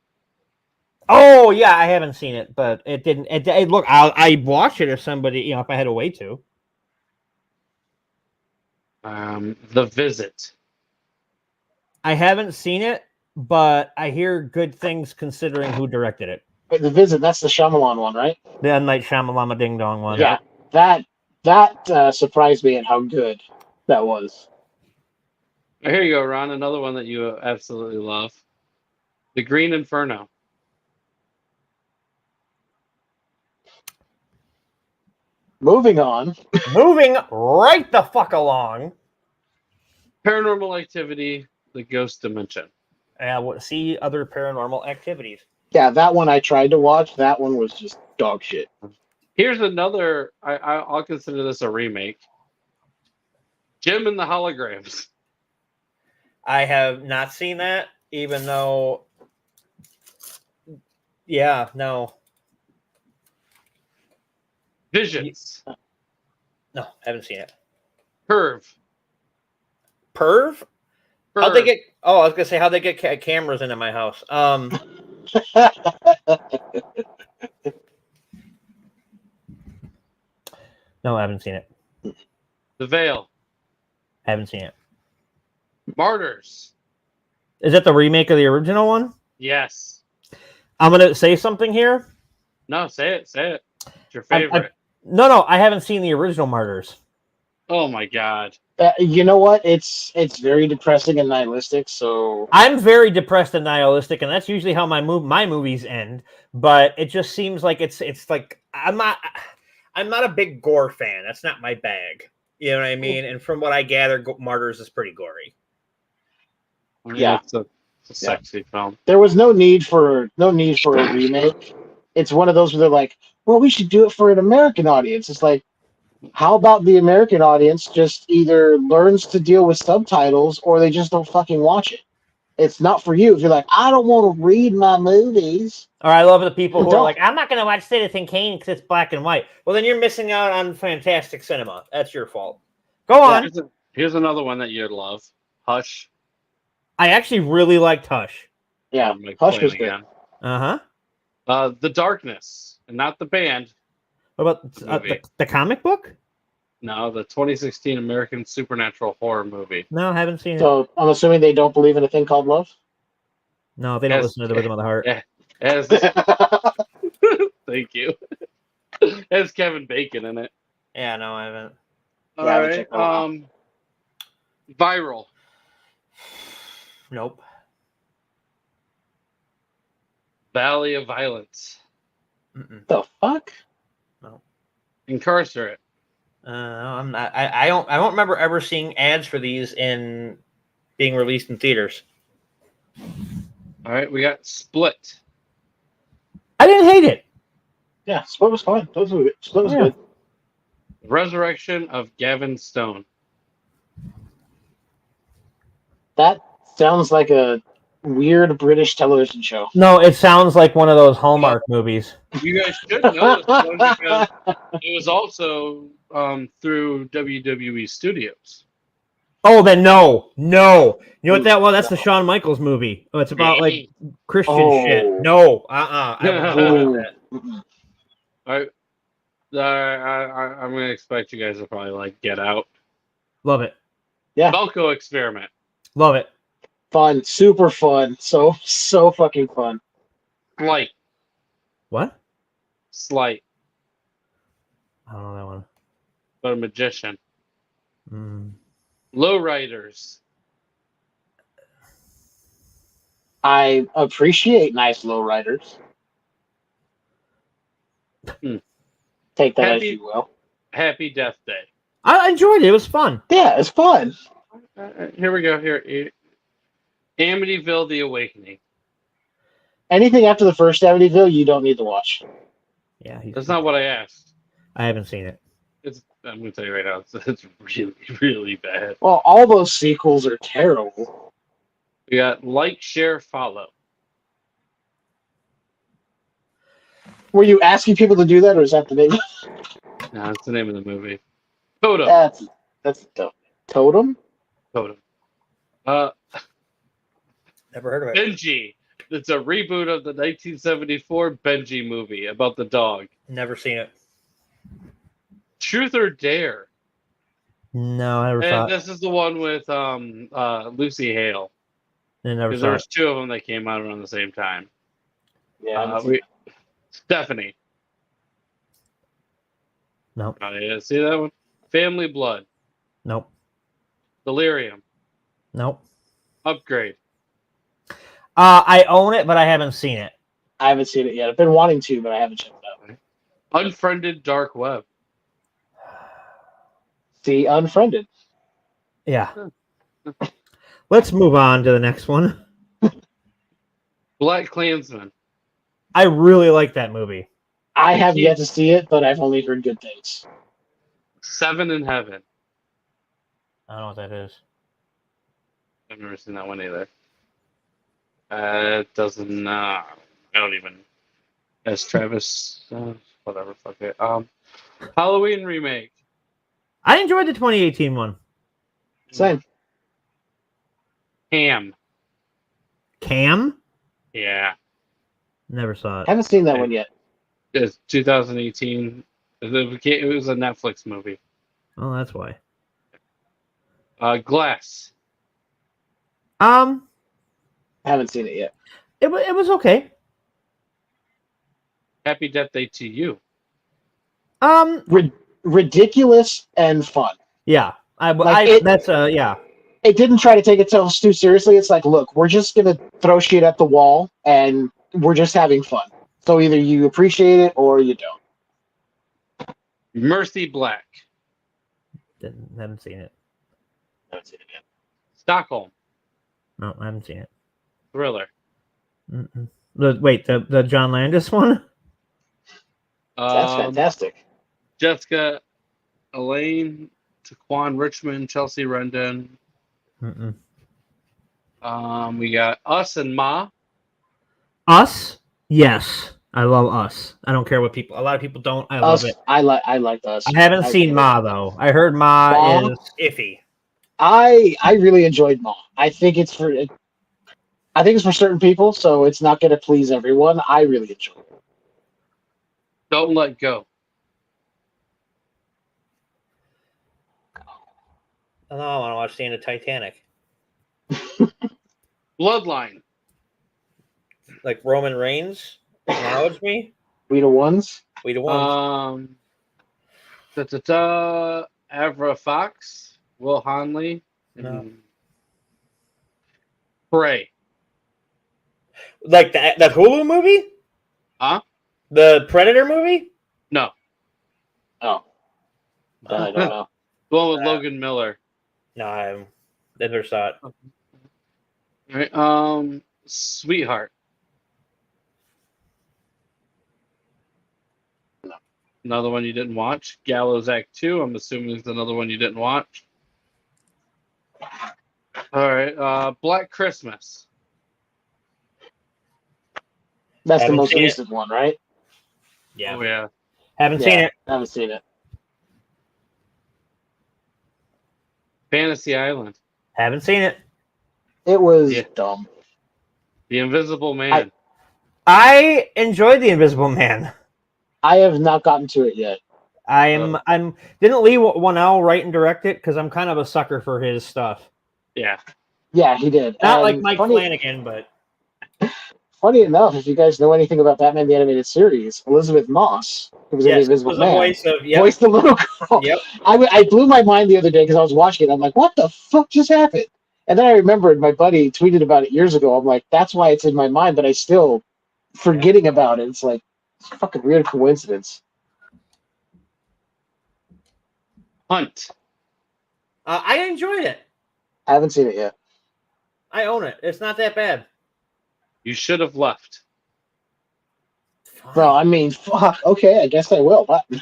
Speaker 4: Oh yeah, I haven't seen it, but it didn't. Look, I watch it if somebody, if I had a way to.
Speaker 3: The Visit.
Speaker 4: I haven't seen it, but I hear good things considering who directed it.
Speaker 5: But The Visit, that's the Shyamalan one, right?
Speaker 4: The M. Night Shyamalan Ding Dong one.
Speaker 5: Yeah, that surprised me at how good that was.
Speaker 3: Here you go, Ron. Another one that you absolutely love. The Green Inferno.
Speaker 5: Moving on.
Speaker 4: Moving right the fuck along.
Speaker 3: Paranormal Activity. The Ghost Dimension.
Speaker 4: See other Paranormal Activities.
Speaker 5: Yeah, that one I tried to watch. That one was just dog shit.
Speaker 3: Here's another. I'll consider this a remake. Jim and the Holograms.
Speaker 4: I have not seen that, even though. Yeah, no.
Speaker 3: Visions.
Speaker 4: No, haven't seen it.
Speaker 3: Perv.
Speaker 4: Perv? How'd they get? Oh, I was gonna say how'd they get cameras into my house? No, I haven't seen it.
Speaker 3: The Veil.
Speaker 4: Haven't seen it.
Speaker 3: Martyrs.
Speaker 4: Is that the remake of the original one?
Speaker 3: Yes.
Speaker 4: I'm gonna say something here.
Speaker 3: No, say it. Say it. It's your favorite.
Speaker 4: No, I haven't seen the original Martyrs.
Speaker 3: Oh my god.
Speaker 5: You know what? It's very depressing and nihilistic. So
Speaker 4: I'm very depressed and nihilistic, and that's usually how my movies end. But it just seems like it's like I'm not a big gore fan. That's not my bag. You know what I mean? And from what I gather, Martyrs is pretty gory.
Speaker 5: Yeah.
Speaker 3: It's a sexy film.
Speaker 5: there was no need for a remake. It's one of those where they're like, well, we should do it for an American audience. It's like, how about the American audience just either learns to deal with subtitles or they just don't fucking watch it? It's not for you. If you're like, I don't want to read my movies.
Speaker 4: Or I love the people who
Speaker 5: Don't.
Speaker 4: are like, I'm not going to watch Citizen Kane because it's black and white. Well, then you're missing out on fantastic cinema. That's your fault. Go on.
Speaker 3: Here's another one that you'd love. Hush.
Speaker 4: I actually really liked Hush.
Speaker 5: Yeah,
Speaker 3: I'm like
Speaker 5: Hush
Speaker 3: playing
Speaker 5: was good.
Speaker 3: again.
Speaker 4: Uh-huh.
Speaker 3: The Darkness, and not the band.
Speaker 4: What about the comic book?
Speaker 3: No, the 2016 American supernatural horror movie.
Speaker 4: No, I haven't seen it.
Speaker 5: So I'm assuming they don't believe in a thing called love.
Speaker 4: No, they don't listen to the Rhythm of the Heart.
Speaker 3: Yeah. Thank you. It has Kevin Bacon in it.
Speaker 4: Yeah, no, I haven't.
Speaker 3: All
Speaker 5: Yeah, I haven't
Speaker 3: right.
Speaker 5: checked that out.
Speaker 3: Viral.
Speaker 4: Nope.
Speaker 3: Valley of Violence.
Speaker 4: Mm-mm.
Speaker 5: The fuck?
Speaker 3: Incarcerate.
Speaker 4: No, I'm not. I don't remember ever seeing ads for these in being released in theaters.
Speaker 3: All right, we got Split.
Speaker 4: I didn't hate it.
Speaker 5: Yeah, Split was fine. Split was
Speaker 4: Yeah.
Speaker 5: good.
Speaker 3: Resurrection of Gavin Stone.
Speaker 5: That sounds like a weird British television show.
Speaker 4: No, it sounds like one of those Hallmark movies.
Speaker 3: You guys should know this one because it was also through WWE Studios.
Speaker 4: Oh, then no. You know what that was? That's the Shawn Michaels movie. Oh, it's about like Christian shit. No, I will not watch that.
Speaker 3: All right. I'm going to expect you guys to probably like Get Out.
Speaker 4: Love it.
Speaker 5: Yeah.
Speaker 3: Belko Experiment.
Speaker 4: Love it.
Speaker 5: Fun. Super fun. So fucking fun.
Speaker 3: Slight.
Speaker 4: What?
Speaker 3: Slight.
Speaker 4: I don't know that one.
Speaker 3: But a magician.
Speaker 4: Mm.
Speaker 3: Lowriders.
Speaker 5: I appreciate nice lowriders. Take that as you will.
Speaker 3: Happy Death Day.
Speaker 4: I enjoyed it. It was fun.
Speaker 5: Yeah, it's fun.
Speaker 3: Here we go. Here. Amityville: The Awakening.
Speaker 5: Anything after the first Amityville, you don't need to watch.
Speaker 4: Yeah,
Speaker 3: that's not what I asked.
Speaker 4: I haven't seen it.
Speaker 3: I'm going to tell you right now, it's really, really bad.
Speaker 5: Well, all those sequels are terrible.
Speaker 3: We got Like, Share, Follow.
Speaker 5: Were you asking people to do that, or is that the name?
Speaker 3: No, that's the name of the movie. Totem.
Speaker 5: That's dope. Totem?
Speaker 3: Totem.
Speaker 4: Never heard of it.
Speaker 3: Benji. It's a reboot of the 1974 Benji movie about the dog.
Speaker 4: Never seen it.
Speaker 3: Truth or Dare.
Speaker 4: No, I never saw it.
Speaker 3: This is the one with Lucy Hale.
Speaker 4: I never
Speaker 3: Because
Speaker 4: saw
Speaker 3: there
Speaker 4: it.
Speaker 3: was two of them that came out around the same time.
Speaker 5: Yeah.
Speaker 3: Stephanie.
Speaker 4: Nope.
Speaker 3: Yeah, see that one? Family Blood.
Speaker 4: Nope.
Speaker 3: Delirium.
Speaker 4: Nope.
Speaker 3: Upgrade.
Speaker 4: I own it, but I haven't seen it.
Speaker 5: I haven't seen it yet. I've been wanting to, but I haven't checked it out.
Speaker 3: Unfriended Dark Web.
Speaker 5: See, Unfriended.
Speaker 4: Yeah. Let's move on to the next one.
Speaker 3: Black Klansman.
Speaker 4: I really like that movie.
Speaker 5: I have yet to see it, but I've only heard good things.
Speaker 3: Seven in Heaven.
Speaker 4: I don't know what that is.
Speaker 3: I've never seen that one either. It doesn't. I don't even. As Travis, whatever. Fuck it. Halloween remake.
Speaker 4: I enjoyed the 2018 one.
Speaker 5: Same.
Speaker 3: Cam. Yeah.
Speaker 4: Never saw it.
Speaker 5: Haven't seen that one yet.
Speaker 3: It's 2018. It was a Netflix movie.
Speaker 4: Oh, that's why.
Speaker 3: Glass.
Speaker 5: Haven't seen it yet.
Speaker 4: It was okay.
Speaker 3: Happy Death Day to You.
Speaker 5: Ridiculous and fun.
Speaker 4: Yeah.
Speaker 5: Yeah. It didn't try to take itself too seriously. It's like, look, we're just gonna throw shit at the wall, and we're just having fun. So either you appreciate it or you don't.
Speaker 3: Mercy Black.
Speaker 4: Haven't seen it.
Speaker 5: Haven't seen it yet.
Speaker 3: Stockholm.
Speaker 4: No, I haven't seen it.
Speaker 3: Thriller.
Speaker 4: Wait, the John Landis one?
Speaker 5: That's fantastic.
Speaker 3: Jessica Elaine, Taquan Richmond, Chelsea Rendon. We got Us and Ma.
Speaker 4: Us? Yes. I love Us. I don't care what people. A lot of people don't. I love it.
Speaker 5: I like Us.
Speaker 4: I haven't seen Ma though. I heard Ma is iffy.
Speaker 5: I really enjoyed Ma. I think it's for certain people, so it's not going to please everyone. I really enjoyed it.
Speaker 3: Don't Let Go.
Speaker 4: I want to watch the end of Titanic.
Speaker 3: Bloodline.
Speaker 4: Like Roman Reigns acknowledge me.
Speaker 5: We the ones.
Speaker 4: We the ones.
Speaker 3: Avra Fox. Will Honley.
Speaker 4: No.
Speaker 3: Prey.
Speaker 4: Like that Hulu movie?
Speaker 3: Huh?
Speaker 4: The Predator movie?
Speaker 3: No.
Speaker 5: Oh. I don't know.
Speaker 3: The one with Logan Miller.
Speaker 4: No, I never saw it.
Speaker 3: All right. Sweetheart. Another one you didn't watch. Gallows Act 2, I'm assuming is another one you didn't watch. All right, Black Christmas.
Speaker 5: That's the
Speaker 4: Haven't
Speaker 5: most
Speaker 4: seen it.
Speaker 5: recent one, right?
Speaker 4: Yeah.
Speaker 3: Oh, yeah.
Speaker 4: Haven't seen it.
Speaker 5: I haven't seen it.
Speaker 3: Fantasy Island.
Speaker 4: Haven't seen it.
Speaker 5: It was
Speaker 3: Yeah.
Speaker 5: dumb.
Speaker 3: The Invisible Man.
Speaker 4: I enjoyed The Invisible Man.
Speaker 5: I have not gotten to it yet.
Speaker 4: I'm didn't Lee Whannell write and direct it because I'm kind of a sucker for his stuff.
Speaker 3: Yeah.
Speaker 5: Yeah, he did.
Speaker 4: Not
Speaker 5: And
Speaker 4: like Mike Flanagan, but
Speaker 5: funny enough, if you guys know anything about Batman the Animated Series, Elizabeth Moss, who was in The Invisible
Speaker 4: was
Speaker 5: Man,
Speaker 4: the voice of
Speaker 5: voiced the little girl.
Speaker 4: Yep.
Speaker 5: I blew my mind the other day because I was watching it. I'm like, what the fuck just happened? And then I remembered my buddy tweeted about it years ago. I'm like, that's why it's in my mind, but I still forgetting about it. It's like, it's a fucking weird coincidence.
Speaker 3: Hunt.
Speaker 4: I enjoyed it.
Speaker 5: I haven't seen it yet.
Speaker 4: I own it. It's not that bad.
Speaker 3: You should have left.
Speaker 5: Well, I mean, fuck. Okay, I guess I will. But no,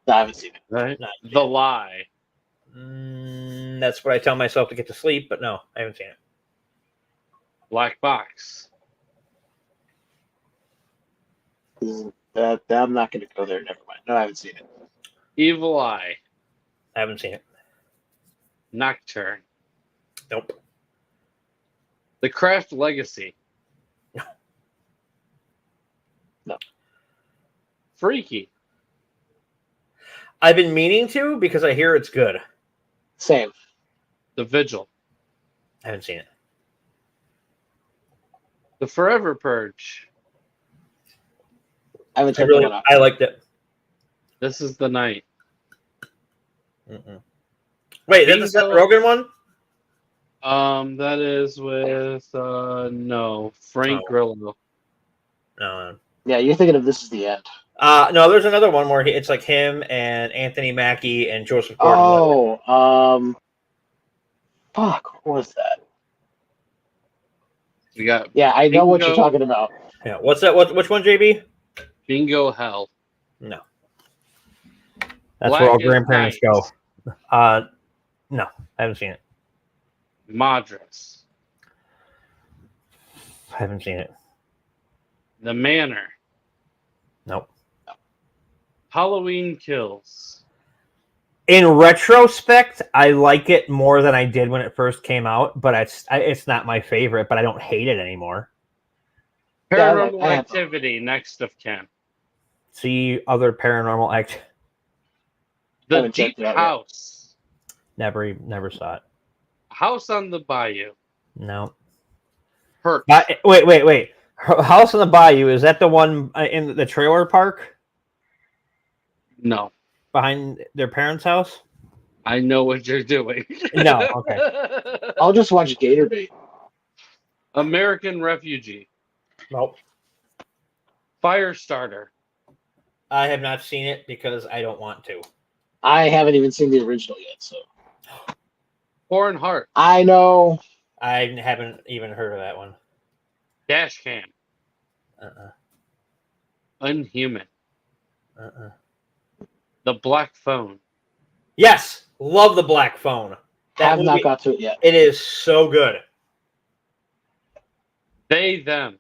Speaker 5: I haven't seen it.
Speaker 3: Right?
Speaker 4: Not
Speaker 3: The Lie.
Speaker 4: That's what I tell myself to get to sleep, but no, I haven't seen it.
Speaker 3: Black Box.
Speaker 5: I'm not going to go there. Never mind. No, I haven't seen it.
Speaker 3: Evil Eye.
Speaker 4: I haven't seen it.
Speaker 3: Nocturne.
Speaker 4: Nope.
Speaker 3: The Craft Legacy.
Speaker 5: No.
Speaker 3: Freaky.
Speaker 4: I've been meaning to because I hear it's good.
Speaker 5: Same.
Speaker 3: The Vigil.
Speaker 4: I haven't seen it.
Speaker 3: The Forever Purge.
Speaker 5: I haven't checked that one out.
Speaker 4: I liked it.
Speaker 3: This is the Night.
Speaker 4: Mm-mm. Wait, that's the Seth Rogen one?
Speaker 3: That is with Frank Grillo.
Speaker 4: No.
Speaker 5: Yeah, you're thinking of This Is the End.
Speaker 4: No, there's another one where it's like him and Anthony Mackie and Joseph Gordon.
Speaker 5: Fuck, what was that?
Speaker 3: We got
Speaker 5: Yeah, I know what you're
Speaker 3: Bingo.
Speaker 5: talking about.
Speaker 4: Yeah, what's that? Which one, JB?
Speaker 3: Bingo Hell.
Speaker 4: No. That's
Speaker 3: Black
Speaker 4: where all
Speaker 3: as
Speaker 4: grandparents
Speaker 3: Night.
Speaker 4: go. No, I haven't seen it.
Speaker 3: Madras.
Speaker 4: I haven't seen it.
Speaker 3: The Manor.
Speaker 4: Nope.
Speaker 3: Halloween Kills.
Speaker 4: In retrospect, I like it more than I did when it first came out, but it's not my favorite, but I don't hate it anymore.
Speaker 5: Yeah,
Speaker 3: Paranormal
Speaker 5: I have-
Speaker 3: Activity. Next of Kin.
Speaker 4: See other paranormal act.
Speaker 3: The
Speaker 5: Haven't checked
Speaker 3: Deep
Speaker 5: it out yet.
Speaker 3: House.
Speaker 4: Never saw it.
Speaker 3: House on the Bayou.
Speaker 4: No.
Speaker 3: Hurt.
Speaker 4: Wait. House on the Bayou, is that the one in the trailer park
Speaker 3: No.
Speaker 4: behind their parents' house?
Speaker 3: I know what you're doing.
Speaker 4: No, okay.
Speaker 5: I'll just watch Gatorbait.
Speaker 3: American Refugee.
Speaker 4: Nope.
Speaker 3: Firestarter.
Speaker 4: I have not seen it because I don't want to.
Speaker 5: I haven't even seen the original yet, so
Speaker 3: Foreign Heart.
Speaker 5: I know.
Speaker 4: I haven't even heard of that one.
Speaker 3: Dash Cam.
Speaker 4: Uh-uh.
Speaker 3: Unhuman.
Speaker 4: Uh-uh.
Speaker 3: The Black Phone.
Speaker 4: Yes! Love the Black Phone. That
Speaker 5: Have
Speaker 4: movie,
Speaker 5: not got to it yet.
Speaker 4: it is so good.
Speaker 3: They, Them.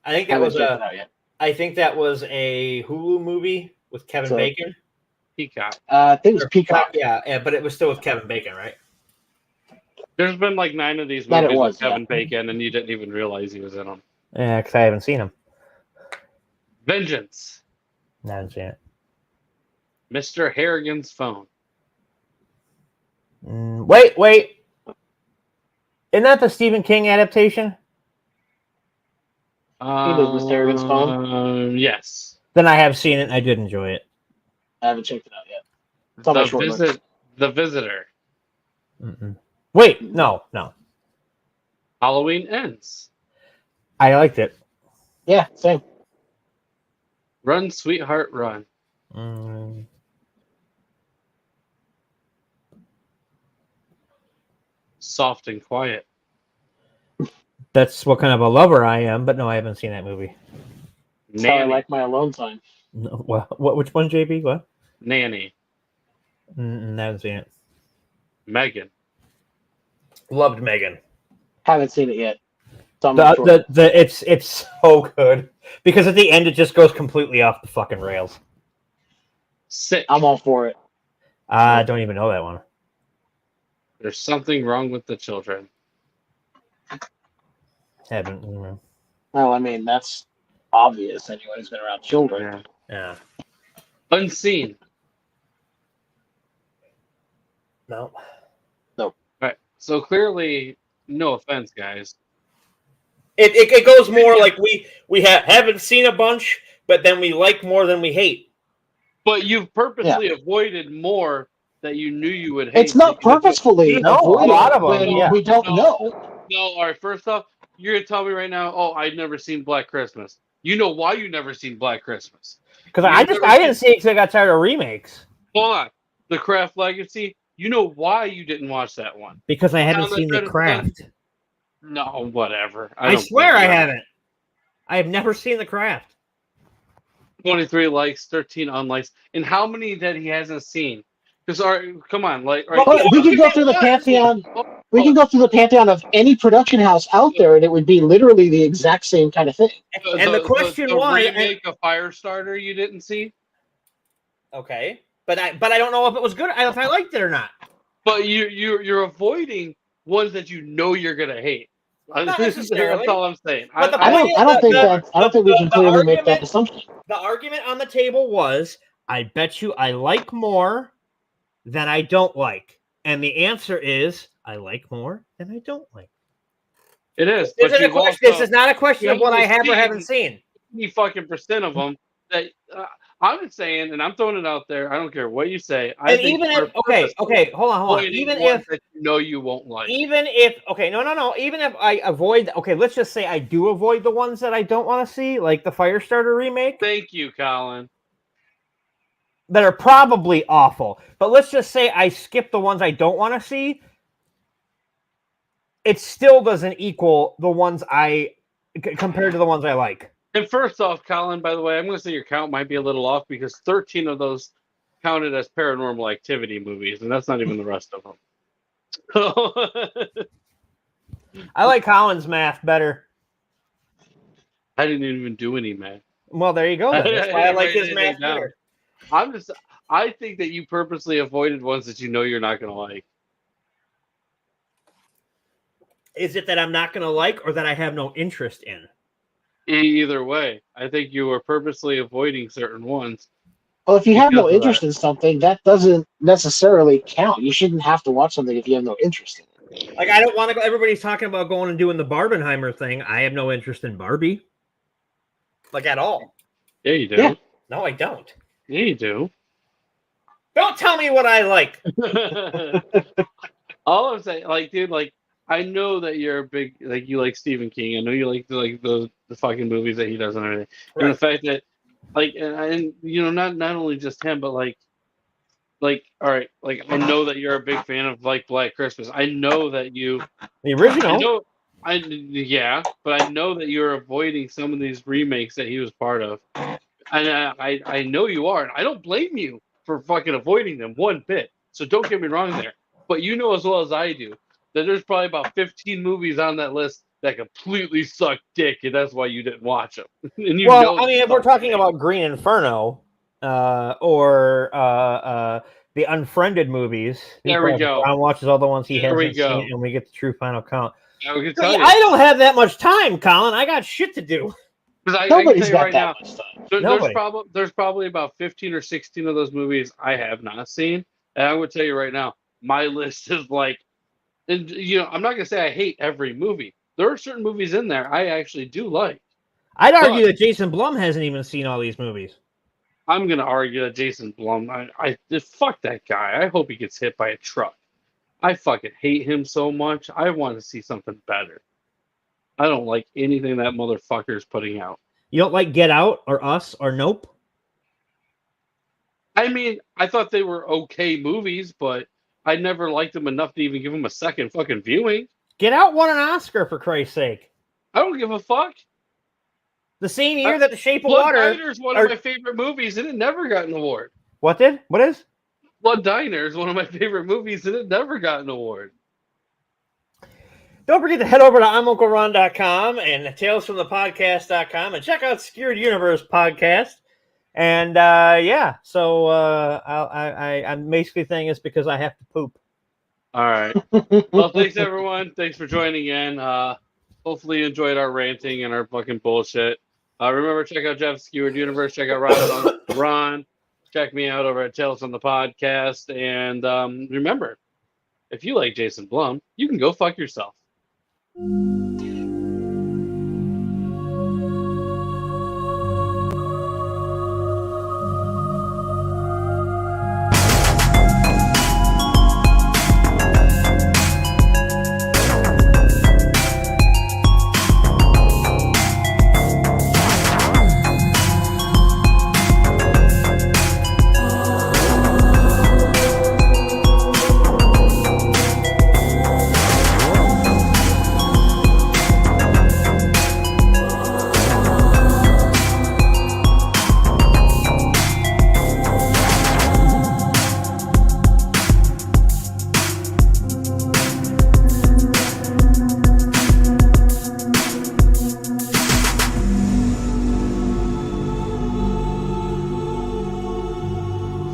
Speaker 4: I think
Speaker 5: Haven't
Speaker 4: that was
Speaker 5: checked it out yet.
Speaker 4: I think that was a Hulu movie with Kevin
Speaker 5: So-
Speaker 4: Bacon.
Speaker 3: Peacock.
Speaker 5: I think it was Peacock.
Speaker 4: Yeah, but it was still with Kevin Bacon, right?
Speaker 3: There's been like 9 of these
Speaker 5: That it
Speaker 3: movies
Speaker 5: was,
Speaker 3: with Kevin
Speaker 5: yeah.
Speaker 3: Bacon, and you didn't even realize he was in them.
Speaker 4: Yeah, because I haven't seen him.
Speaker 3: Vengeance.
Speaker 4: I haven't seen it.
Speaker 3: Mr. Harrigan's Phone.
Speaker 4: Wait. Isn't that the Stephen King adaptation?
Speaker 5: did Mr. Harrigan's Phone?
Speaker 3: Yes.
Speaker 4: Then I have seen it and I did enjoy it.
Speaker 5: I haven't checked it out yet. It's on my short list.
Speaker 3: The Visitor.
Speaker 4: Mm-mm. Wait, no.
Speaker 3: Halloween Ends.
Speaker 4: I liked it.
Speaker 5: Yeah, same.
Speaker 3: Run, Sweetheart, Run. Soft and Quiet.
Speaker 4: That's what kind of a lover I am, but no, I haven't seen that movie.
Speaker 5: That's how I
Speaker 3: Nanny.
Speaker 5: like my alone time.
Speaker 4: No, what? Which one, JB? What?
Speaker 3: Nanny.
Speaker 4: I haven't seen it.
Speaker 3: Megan.
Speaker 1: Loved Megan.
Speaker 5: Haven't seen it yet. It's on my short list.
Speaker 4: It's so good because at the end it just goes completely off the fucking rails.
Speaker 3: Sick.
Speaker 5: I'm all for it.
Speaker 4: I don't even know that one.
Speaker 3: There's something wrong with the children.
Speaker 4: Haven't.
Speaker 5: Well, I mean, that's obvious. Anyone who's been around children.
Speaker 3: Yeah.
Speaker 4: Yeah.
Speaker 3: Unseen.
Speaker 4: No.
Speaker 3: Right. So clearly, no offense, guys.
Speaker 1: It goes more like we haven't seen a bunch, but then we like more than we hate.
Speaker 3: But you've purposely avoided more that you knew you would hate.
Speaker 5: It's not purposefully
Speaker 4: No,
Speaker 5: avoiding
Speaker 4: a lot of
Speaker 5: when
Speaker 4: them, yeah.
Speaker 5: we don't know.
Speaker 3: No, all right. First off, you're gonna tell me right now, oh, I'd never seen Black Christmas. You know why you never seen Black Christmas?
Speaker 4: Because I didn't see it because I got tired of remakes.
Speaker 3: Hold on. The Craft Legacy. You know why you didn't watch that one?
Speaker 4: Because I haven't
Speaker 3: Sound
Speaker 4: seen
Speaker 3: like
Speaker 4: The
Speaker 3: that-
Speaker 4: Craft.
Speaker 3: No, whatever.
Speaker 4: I
Speaker 3: don't
Speaker 4: swear I
Speaker 3: believe it.
Speaker 4: haven't. I have never seen The Craft.
Speaker 3: 23 likes, 13 unlikes, and how many that he hasn't seen? Because come on, like
Speaker 5: We can go through the pantheon. We can go through the pantheon of any production house out there, and it would be literally the exact same kind of thing.
Speaker 1: And the question was,
Speaker 3: remake of Firestarter you didn't see,
Speaker 1: okay, but I don't know if it was good. If I liked it or not.
Speaker 3: but you're avoiding ones that you know you're gonna hate.
Speaker 1: Not necessarily.
Speaker 3: That's all I'm saying.
Speaker 1: But the
Speaker 5: I don't think we can clearly make that assumption.
Speaker 1: The argument on the table was, I bet you I like more than I don't like. And the answer is, I like more than I don't like.
Speaker 3: It is.
Speaker 1: This is not a question
Speaker 3: you
Speaker 1: of what I
Speaker 3: haven't
Speaker 1: have or
Speaker 3: seen-
Speaker 1: haven't seen.
Speaker 3: 50% of them that I'm saying, and I'm throwing it out there. I don't care what you say.
Speaker 1: And even if hold on. Even if
Speaker 3: that you know you won't like,
Speaker 1: no. Even if I avoid, let's just say I do avoid the ones that I don't want to see, like the Firestarter remake,
Speaker 3: thank you, Colin.
Speaker 1: that are probably awful. But let's just say I skip the ones I don't want to see. It still doesn't equal the ones compared to the ones I like.
Speaker 3: And first off, Colin, by the way, I'm going to say your count might be a little off because 13 of those counted as Paranormal Activity movies, and that's not even the rest of them.
Speaker 1: I like Colin's math better.
Speaker 3: I didn't even do any math.
Speaker 1: Well, there you go. Then. That's why I like his math better.
Speaker 3: I think that you purposely avoided ones that you know you're not going to like.
Speaker 1: Is it that I'm not going to like or that I have no interest in?
Speaker 3: Either way, I think you were purposely avoiding certain ones.
Speaker 5: Well, if you have no interest in something, that doesn't necessarily count. You shouldn't have to watch something if you have no interest in it.
Speaker 1: Like, I don't want to go. Everybody's talking about going and doing the Barbenheimer thing. I have no interest in Barbie. Like, at all.
Speaker 3: Yeah, you do.
Speaker 5: Yeah.
Speaker 1: No, I don't.
Speaker 3: Yeah, you do.
Speaker 1: Don't tell me what I like.
Speaker 3: All I'm saying, like, dude, like, I know that you're a big, like, you like Stephen King. I know you like the fucking movies that he does and everything.
Speaker 1: Right.
Speaker 3: And the fact that, like, and you know, not only just him, but like, all right, like, I know that you're a big fan of like Black Christmas. I know that you,
Speaker 1: The original.
Speaker 3: yeah, but I know that you're avoiding some of these remakes that he was part of, and I know you are, and I don't blame you for fucking avoiding them one bit. So don't get me wrong there, but you know as well as I do that there's probably about 15 movies on that list that completely suck dick, and that's why you didn't watch them. And you know,
Speaker 1: I mean, if we're talking about Green Inferno, or the Unfriended movies,
Speaker 3: there we go.
Speaker 1: Brown watches all the ones he
Speaker 3: There we
Speaker 1: hasn't
Speaker 3: go.
Speaker 1: seen, and we get the true final count.
Speaker 3: I can
Speaker 1: So,
Speaker 3: tell you.
Speaker 1: I don't have that much time, Colin. I got shit to do.
Speaker 3: Because I can
Speaker 5: Nobody's
Speaker 3: tell you
Speaker 5: got
Speaker 3: right
Speaker 5: that
Speaker 3: now,
Speaker 5: much time.
Speaker 3: there's probably about 15 or 16 of those movies I have not seen. And I would tell you right now, my list is like, and you know, I'm not gonna say I hate every movie. There are certain movies in there I actually do like.
Speaker 1: I'd argue that Jason Blum hasn't even seen all these movies.
Speaker 3: I'm gonna argue that Jason Blum, I fuck that guy. I hope he gets hit by a truck. I fucking hate him so much. I want to see something better. I don't like anything that motherfucker is putting out.
Speaker 1: You don't like Get Out or Us or Nope?
Speaker 3: I mean, I thought they were okay movies, but I never liked them enough to even give them a second fucking viewing.
Speaker 1: Get Out won an Oscar, for Christ's sake.
Speaker 3: I don't give a fuck.
Speaker 1: The same year that The Shape of
Speaker 3: Blood
Speaker 1: Water.
Speaker 3: Diner is one of my favorite movies, and it never got an award.
Speaker 1: What did? What is?
Speaker 3: Blood Diner is one of my favorite movies, and it never got an award.
Speaker 1: Don't forget to head over to I'mUncleRon.com and TalesFromThePodcast.com and check out Skewered Universe Podcast. And so I'm basically saying it's because I have to poop.
Speaker 3: All right. Well, thanks everyone. Thanks for joining in. Hopefully you enjoyed our ranting and our fucking bullshit. Remember, check out Jeff's Skewered Universe. Check out Ron. Check me out over at Tales from the Podcast. And remember, if you like Jason Blum, you can go fuck yourself.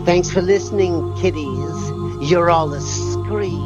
Speaker 8: Thanks for listening, kiddies. You're all a scream.